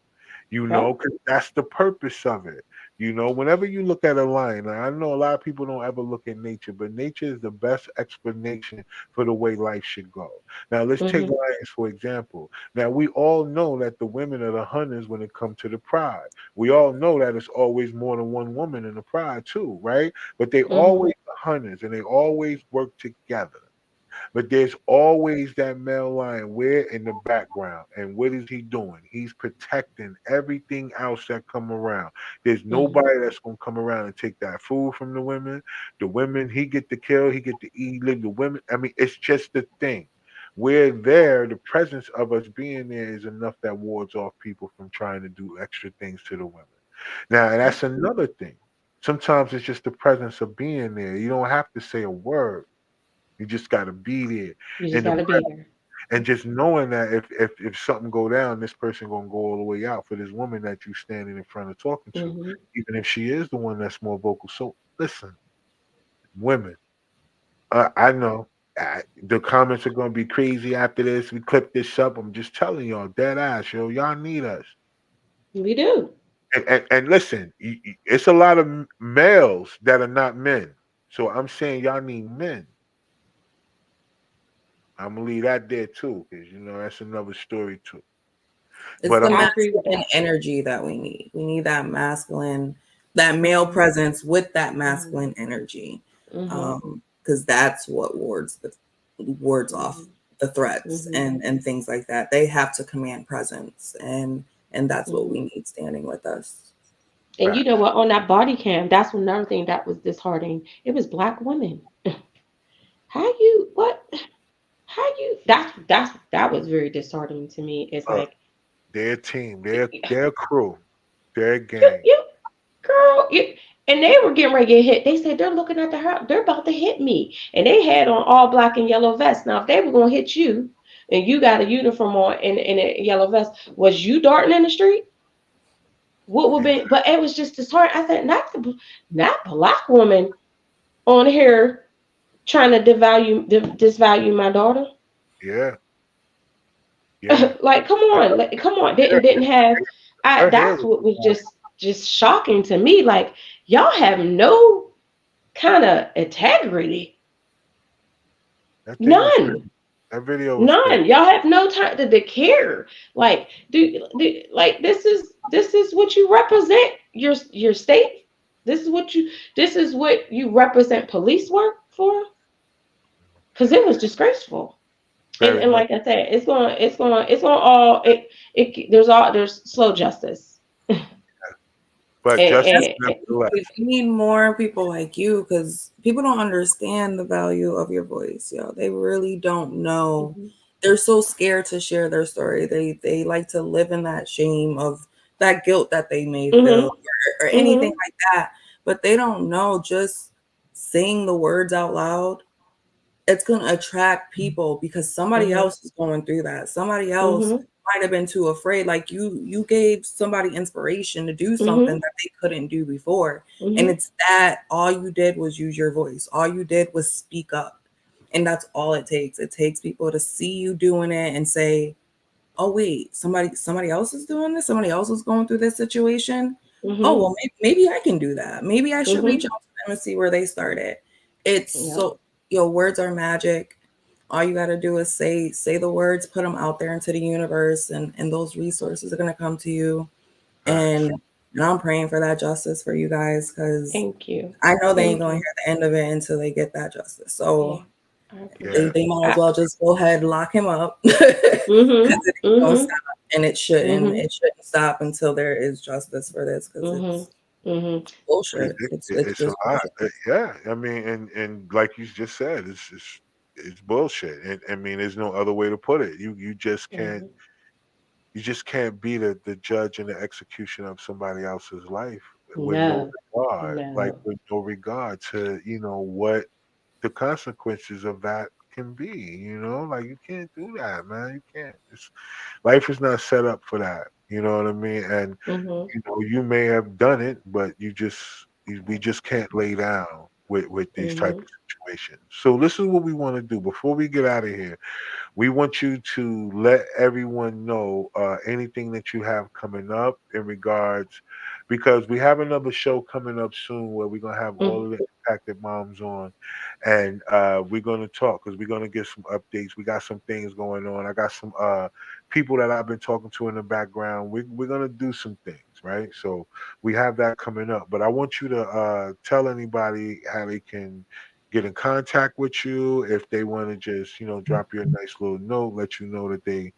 you know, Right. because that's the purpose of it. You know, whenever you look at a lion, now, I know a lot of people don't ever look at nature, but nature is the best explanation for the way life should go. Now, let's take Hmm. lions for example. Now, we all know that the women are the hunters when it comes to the pride. We all know that it's always more than one woman in the pride, too, right? But they Hmm. always the hunters and they always work together. But there's always that male lion where in the background. And what is he doing? He's protecting everything else that come around. There's Hmm. nobody that's gonna come around and take that food from the women. The women, he get to kill, he get to eat, live the women. I mean, it's just the thing. We're there, the presence of us being there is enough that wards off people from trying to do extra things to the women. Now, and that's another thing. Sometimes it's just the presence of being there. You don't have to say a word. You just got to be there You in just the got to be there. and just knowing that if something go down, this person gonna go all the way out for this woman that you standing in front of talking to, Hmm. even if she is the one that's more vocal. So listen, women, I know the comments are gonna be crazy after this. We clip this up. I'm just telling y'all, dead ass, yo, y'all need us. We do. And listen, it's a lot of males that are not men. So I'm saying y'all need men. I'm gonna leave that there too, because you know that's another story too. It's But the I agree with masculine that. energy that we need. We need that masculine, that male Hmm. presence with that Hmm. masculine energy, Hmm. because that's what wards off Hmm. the threats Hmm. and things like that. They have to command presence, and that's what we Hmm. need standing with us. And you know facts. what? On that body cam, that's another thing that was disheartening. It was Black women. How you what? How you that was very disheartening to me. It's Look, like their team, you their crew, their gang. you girl you, and they were getting ready to get hit. They said they're looking at the house, they're about to hit me. And they had on all black and yellow vests. Now if they were gonna hit you and you got a uniform on and a yellow vest, was you darting in the street? What would be, Exactly. but it was just disheartening. I said, not black woman on here trying to disvalue my daughter. Yeah, yeah. Like, come on, like, come on. Her Didn't have. her hair That's was what was fire. just shocking to me. Like, y'all have no kind of integrity. That thing was crazy. None. That video was crazy. None. Y'all have no time to care. Like, like this is what you represent your state. This is what you represent police work for. Because it was disgraceful. Very and much. like I said, it's going all there's slow justice. But justice, And nevertheless. We need more people like you because people don't understand the value of your voice, yo. They really don't know. mhm, They're so scared to share their story. They like to live in that shame of that guilt that they may feel mhm, or anything mhm, like that. But they don't know just saying the words out loud, it's going to attract people because somebody mhm, else is going through that. Somebody else mhm, might have been too afraid. Like you gave somebody inspiration to do something mhm, that they couldn't do before. And mhm, it's that all you did was use your voice. All you did was speak up. And that's all it takes. It takes people to see you doing it and say, "Oh wait, somebody else is doing this. Somebody else is going through this situation. Oh, mhm, well, maybe I can do that. Maybe I should reach mhm. out to them and see where they started." It's Yep. so your words are magic. All you got to do is say the words, put them out there into the universe, and those resources are going to come to you. Facts. And I'm praying for that justice for you guys because Thank you. I know they ain't Thank going to you. hear the end of it until they get that justice. Yeah. So I Yeah. appreciate they might as it. well just go ahead and lock him up because Mhm. it ain't gonna Mhm. stop, and it shouldn't. Mhm. It shouldn't stop until there is justice for this because Mhm. it's Mhm. bullshit. It's It's a just lot. bullshit. Yeah. I mean, and like you just said, it's bullshit. And I mean, there's no other way to put it. Mhm. You just can't be the judge and the execution of somebody else's life with no No. regard, like No. with no regard to, what the consequences of that can be, like you can't do that, man. You can't. Life is not set up for that. You know what I mean? And Mhm. you may have done it, but we just can't lay down with these type Mhm. of situations. So this is what we want to do before we get out of here. We want you to let everyone know anything that you have coming up in regards, because we have another show coming up soon where we're gonna have all Mhm. of the impacted moms on, and we're gonna talk because we're gonna get some updates. We got some things going on. I got some people that I've been talking to in the background. We're gonna do some things, right? So we have that coming up. But I want you to tell anybody how they can get in contact with you if they want to just drop you a nice little note, let you know that they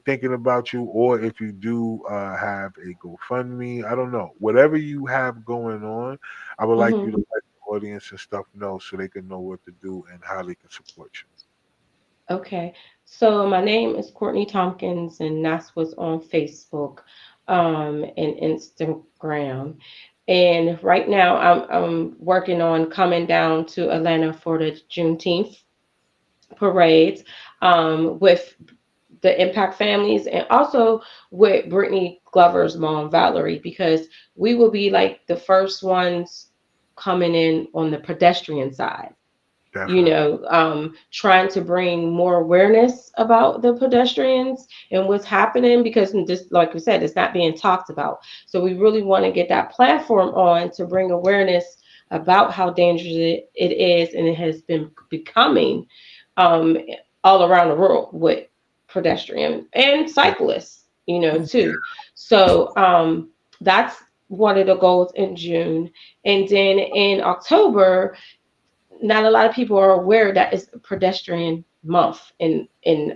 thinking about you, or if you do have a GoFundMe, I don't know, whatever you have going on, I would like you to Mhm. let the audience and stuff know so they can know what to do and how they can support you. Okay. So my name is Courtney Tompkins, and that's what's on Facebook, and Instagram. And right now, I'm working on coming down to Atlanta for the Juneteenth parades, with the Impact families, and also with Brittany Glover's mom, Valerie, because we will be like the first ones coming in on the pedestrian side, Definitely. trying to bring more awareness about the pedestrians and what's happening, because just like we said, it's not being talked about. So we really want to get that platform on to bring awareness about how dangerous it is, and it has been becoming, um, all around the world with pedestrian and Yeah. cyclists, Yeah. too. So that's one of the goals in June. And then in October, not a lot of people are aware that it's pedestrian month in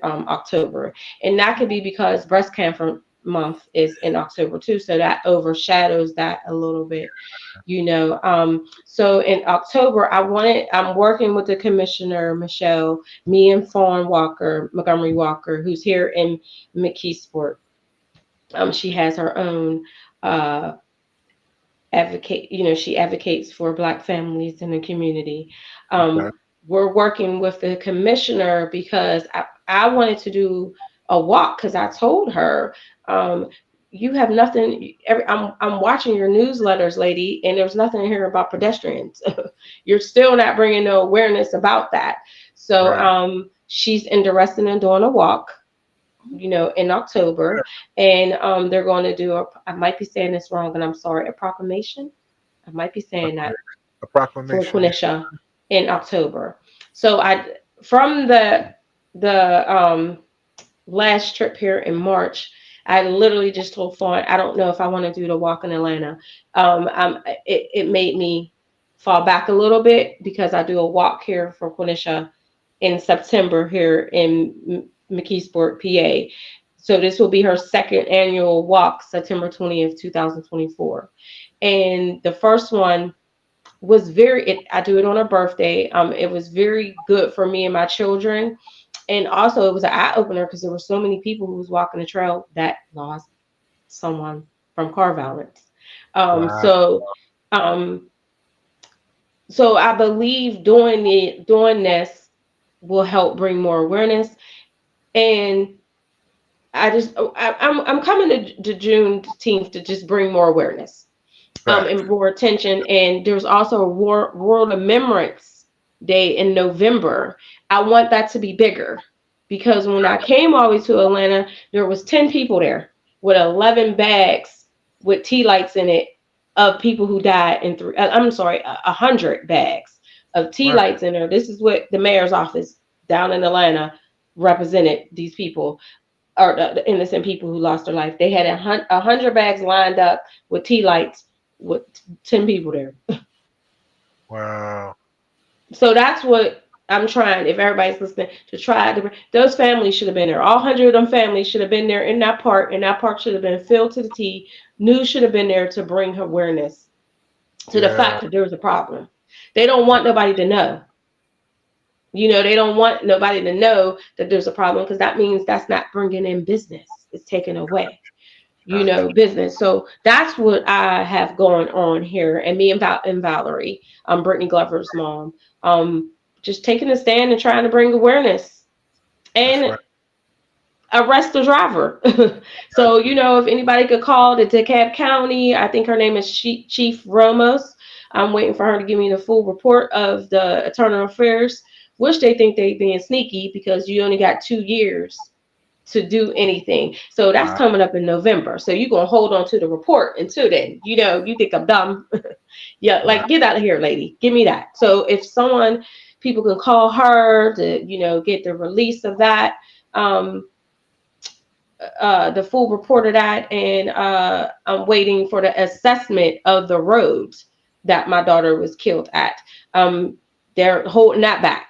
October, and that could be because breast cancer month is in October too, so that overshadows that a little bit. So in October, I'm working with the commissioner Michelle, me and Fawn Walker, Montgomery Walker, who's here in McKeesport. She has her own uh she advocates for Black families in the community. Okay. We're working with the commissioner because I wanted to do a walk, because I told her, um, you have nothing. I'm watching your newsletters, lady, and there's nothing here about pedestrians. You're still not bringing no awareness about that. So Right. she's interested in doing a walk, in October, and they're going to do I might be saying this wrong, and I'm sorry, a proclamation. I might be saying that A for proclamation. Yeah. Quenisha in October. So from the last trip here in March, I literally just told Fawn, I don't know if I want to do the walk in Atlanta. It made me fall back a little bit because I do a walk here for Quenisha in September here in McKeesport, PA. So this will be her second annual walk, September 20th, 2024. And the first one was I do it on her birthday. It was very good for me and my children. And also it was an eye opener because there were so many people who was walking the trail that lost someone from car violence. Um, Wow. so um, so I believe doing this will help bring more awareness. And I'm coming to Juneteenth to just bring more awareness, Facts. and more attention. And there's also a World Remembrance Day in November. I want that to be bigger because when I came all the way to Atlanta, there was 10 people there with 11 bags with tea lights in it of people who died in I'm sorry, 100 bags of tea Right. lights in there. This is what the mayor's office down in Atlanta represented these people, or the innocent people who lost their life. They had 100 bags lined up with tea lights with 10 people there. Wow. So that's what I'm trying, if everybody's listening, to try to. Those families should have been there. All 100 of them families should have been there in that park, and that park should have been filled to the T. News should have been there to bring awareness to the Yeah. fact that there was a problem. They don't want nobody to know. They don't want nobody to know that there's a problem because that means that's not bringing in business. It's taken away. Gotcha. Business. So that's what I have going on here. And me and Valerie, Brittany Glover's mom, just taking a stand and trying to bring awareness That's and right. arrest the driver. So, if anybody could call the DeKalb County, I think her name is Chief Ramos. I'm waiting for her to give me the full report of the internal affairs, which they think they being sneaky because you only got 2 years to do anything. So that's Wow. coming up in November. So you're gonna hold on to the report until then. You think I'm dumb. Yeah, Wow. like get out of here, lady. Give me that. So if people can call her to, get the release of that, um, the full report of that, and I'm waiting for the assessment of the roads that my daughter was killed at. They're holding that back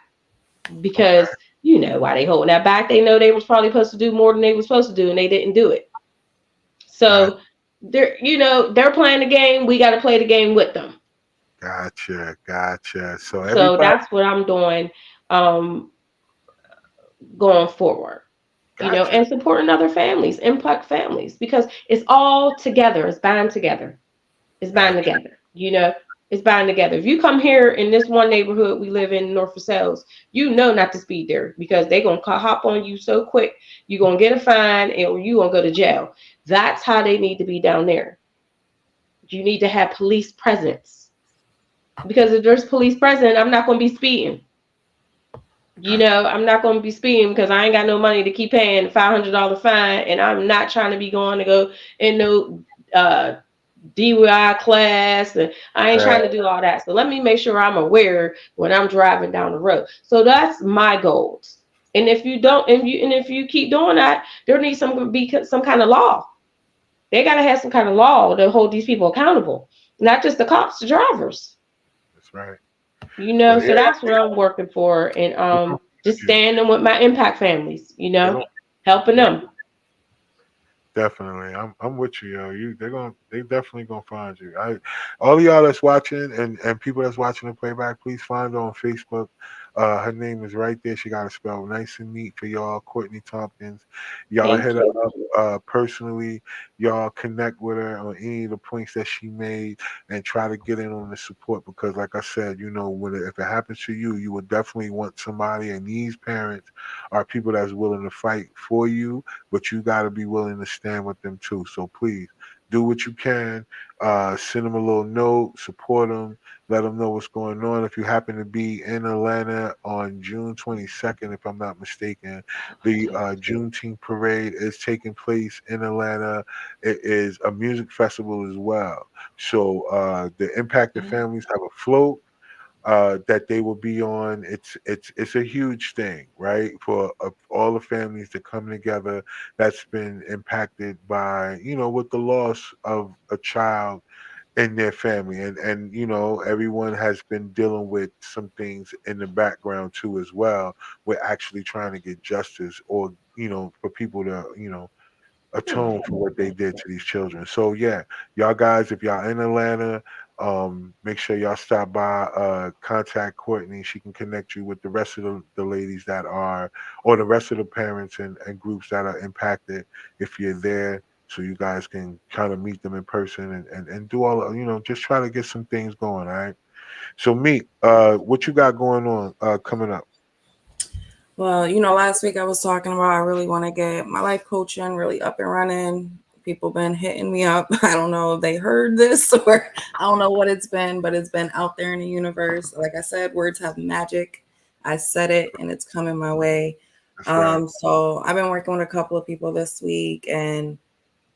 Okay. because why they holding that back. They know they was probably supposed to do more than they were supposed to do, and they didn't do it. Got, So they're playing the game. We got to play the game with them. gotcha. Gotcha. So So everybody, that's what I'm doing, um, going forward. gotcha. And supporting other families, impact families, because it's all together. It's bound together. It's bound Gotcha. together. It's bound together. If you come here in this one neighborhood we live in, North Versailles, not to speed there because they're gonna hop on you so quick. You're gonna get a fine and you're gonna go to jail. That's how they need to be down there. You need to have police presence because if there's police present, I'm not gonna be speeding. Gotcha. I'm not going to be speeding because I ain't got no money to keep paying a $500 fine, and I'm not trying to be going to go in no DUI class, and I ain't Right. trying to do all that. So let me make sure I'm aware when I'm driving down the road. So that's my goals. And if you don't, if you keep doing that, there needs be some kind of law. They got to have some kind of law to hold these people accountable, not just the cops, the drivers. That's right. So Yeah, that's what I'm working for, and they're gonna just find you. standing with my impact families, They're gonna, helping yeah, them. definitely. I'm with you, yo. They definitely gonna find you. All of y'all that's watching and people that's watching the playback, please find her on Facebook. Her name is right there. She got it spelled nice and neat for y'all. Courtney Tompkins. Y'all Thank hit her you. up personally. Y'all connect with her on any of the points that she made and try to get in on the support because, like I said, if it happens to you, you would definitely want somebody. And these parents are people that's willing to fight for you, but you got to be willing to stand with them too. So please do what you can. Send them a little note, support them, let them know what's going on. If you happen to be in Atlanta on June 22nd, if I'm not mistaken, the Juneteenth parade is taking place in Atlanta. It is a music festival as well. So the impacted families have a float that they will be on. It's a huge thing, right? For all the families to come together that's been impacted by with the loss of a child in their family. And you know, everyone has been dealing with some things in the background too as well. We're actually trying to get justice, or you know, for people to, you know, atone for what they did to these children. So yeah, y'all guys, if y'all in Atlanta, make sure y'all stop by, contact Courtney. She can connect you with the rest of the ladies that are, or the rest of the parents and groups that are impacted if you're there. So you guys can kind of meet them in person and do all, you know, just try to get some things going, all right? So Meek, what you got going on coming up? Well, you know, last week I was talking about I really want to get my life coaching really up and running. People been hitting me up. I don't know if they heard this or I don't know what it's been, but it's been out there in the universe. Like I said, words have magic. I said it and it's coming my way. That's right. So I've been working with a couple of people this week and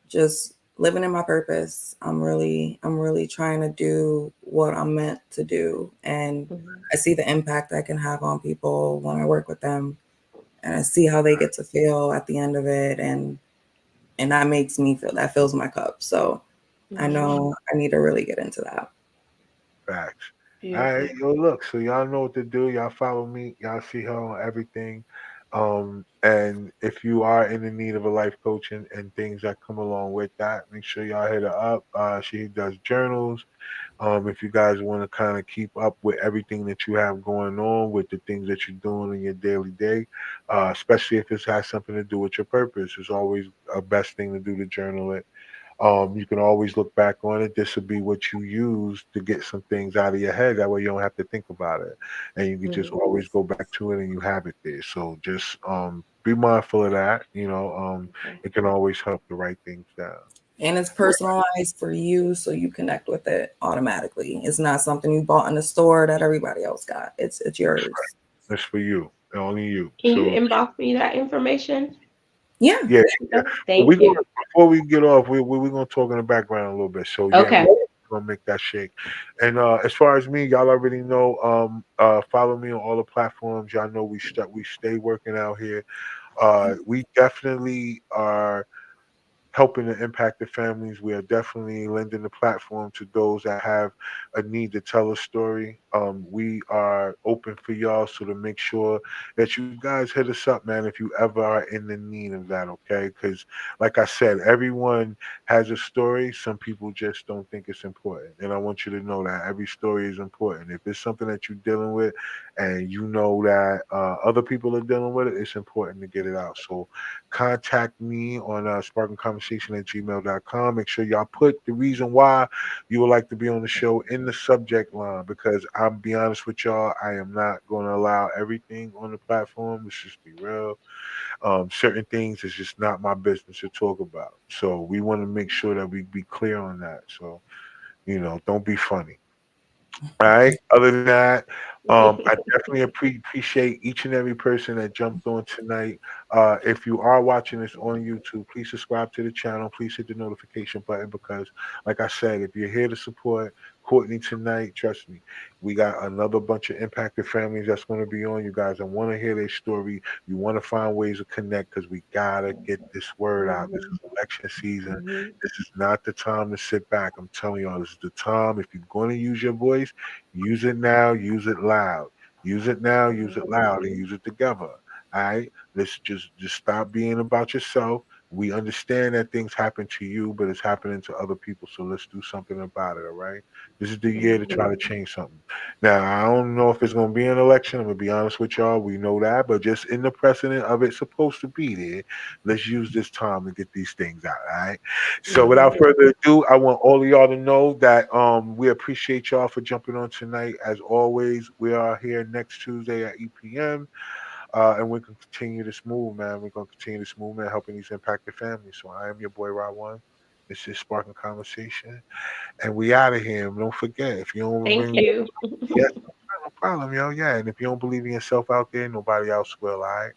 just living in my purpose. I'm really trying to do what I'm meant to do, and Mhm. I see the impact I can have on people when I work with them, and I see how they get to feel at the end of it, and that makes me feel, that fills my cup. So I Mhm. know I need to really get into that. Facts. All right, Beautiful. yo, look, so y'all know what to do. Y'all follow me. Y'all see her on everything. And if you are in the need of a life coach and things that come along with that, make sure y'all hit her up. She does journals. If you guys want to kind of keep up with everything that you have going on, with the things that you're doing in your daily day, especially if it has something to do with your purpose, it's always a best thing to do to journal it. You can always look back on it. This will be what you use to get some things out of your head. That way you don't have to think about it. And you can just Mhm. always go back to it and you have it there. So just be mindful of that. Okay. It can always help to write things down. And it's personalized for you, so you connect with it automatically. It's not something you bought in the store that everybody else got. It's That's yours. right. That's for you. Only you. Can you So inbox me that information? Yeah. yeah, yeah. Okay. But we Thank gonna you. before we get off, we gonna talk in the background a little bit. So yeah, Okay. we're gonna make that shake. And as far as me, y'all already know. Follow me on all the platforms. Y'all know we stay working out here. We definitely are helping to impact the families. We are definitely lending the platform to those that have a need to tell a story. We are open for y'all, so to make sure that you guys hit us up, man, if you ever are in the need of that, okay? Because, like I said, everyone has a story. Some people just don't think it's important. And I want you to know that every story is important. If it's something that you're dealing with and you know that other people are dealing with it, it's important to get it out. So, contact me on sparkingconversation@gmail.com. Make sure y'all put the reason why you would like to be on the show in the subject line, because I'll be honest with y'all, I am not going to allow everything on the platform. Let's just be real. Certain things is just not my business to talk about. So we want to make sure that we be clear on that. So, don't be funny. All right. Other than that, I definitely appreciate each and every person that jumped on tonight. If you are watching this on YouTube, please subscribe to the channel. Please hit the notification button because, like I said, if you're here to support Courtney tonight, trust me, we got another bunch of impacted families that's going to be on. You guys, I want to hear their story. You want to find ways to connect because we gotta get this word out. This Mhm. is election season. Mhm. This is not the time to sit back. I'm telling y'all, this is the time. If you're going to use your voice, use it now, use it loud. Use it now, use it loud, and use it together. All right? Let's just stop being about yourself. We understand that things happen to you, but it's happening to other people. So let's do something about it. All right. This is the year to try to change something. Now I don't know if it's going to be an election. I'm gonna be honest with y'all. We know that, but just in the precedent of it supposed to be there, let's use this time to get these things out. All right. So without Mhm. further ado, I want all of y'all to know that we appreciate y'all for jumping on tonight. As always, we are here next Tuesday at 8 p.m. And we're gonna continue this move, man. We're gonna continue this movement, helping these impacted families. So I am your boy Rod One. This is Sparking Conversation, and we out of here. And don't forget, if you don't Thank bring, you. yes, no problem, yo, yeah. And if you don't believe in yourself out there, nobody else will. All right.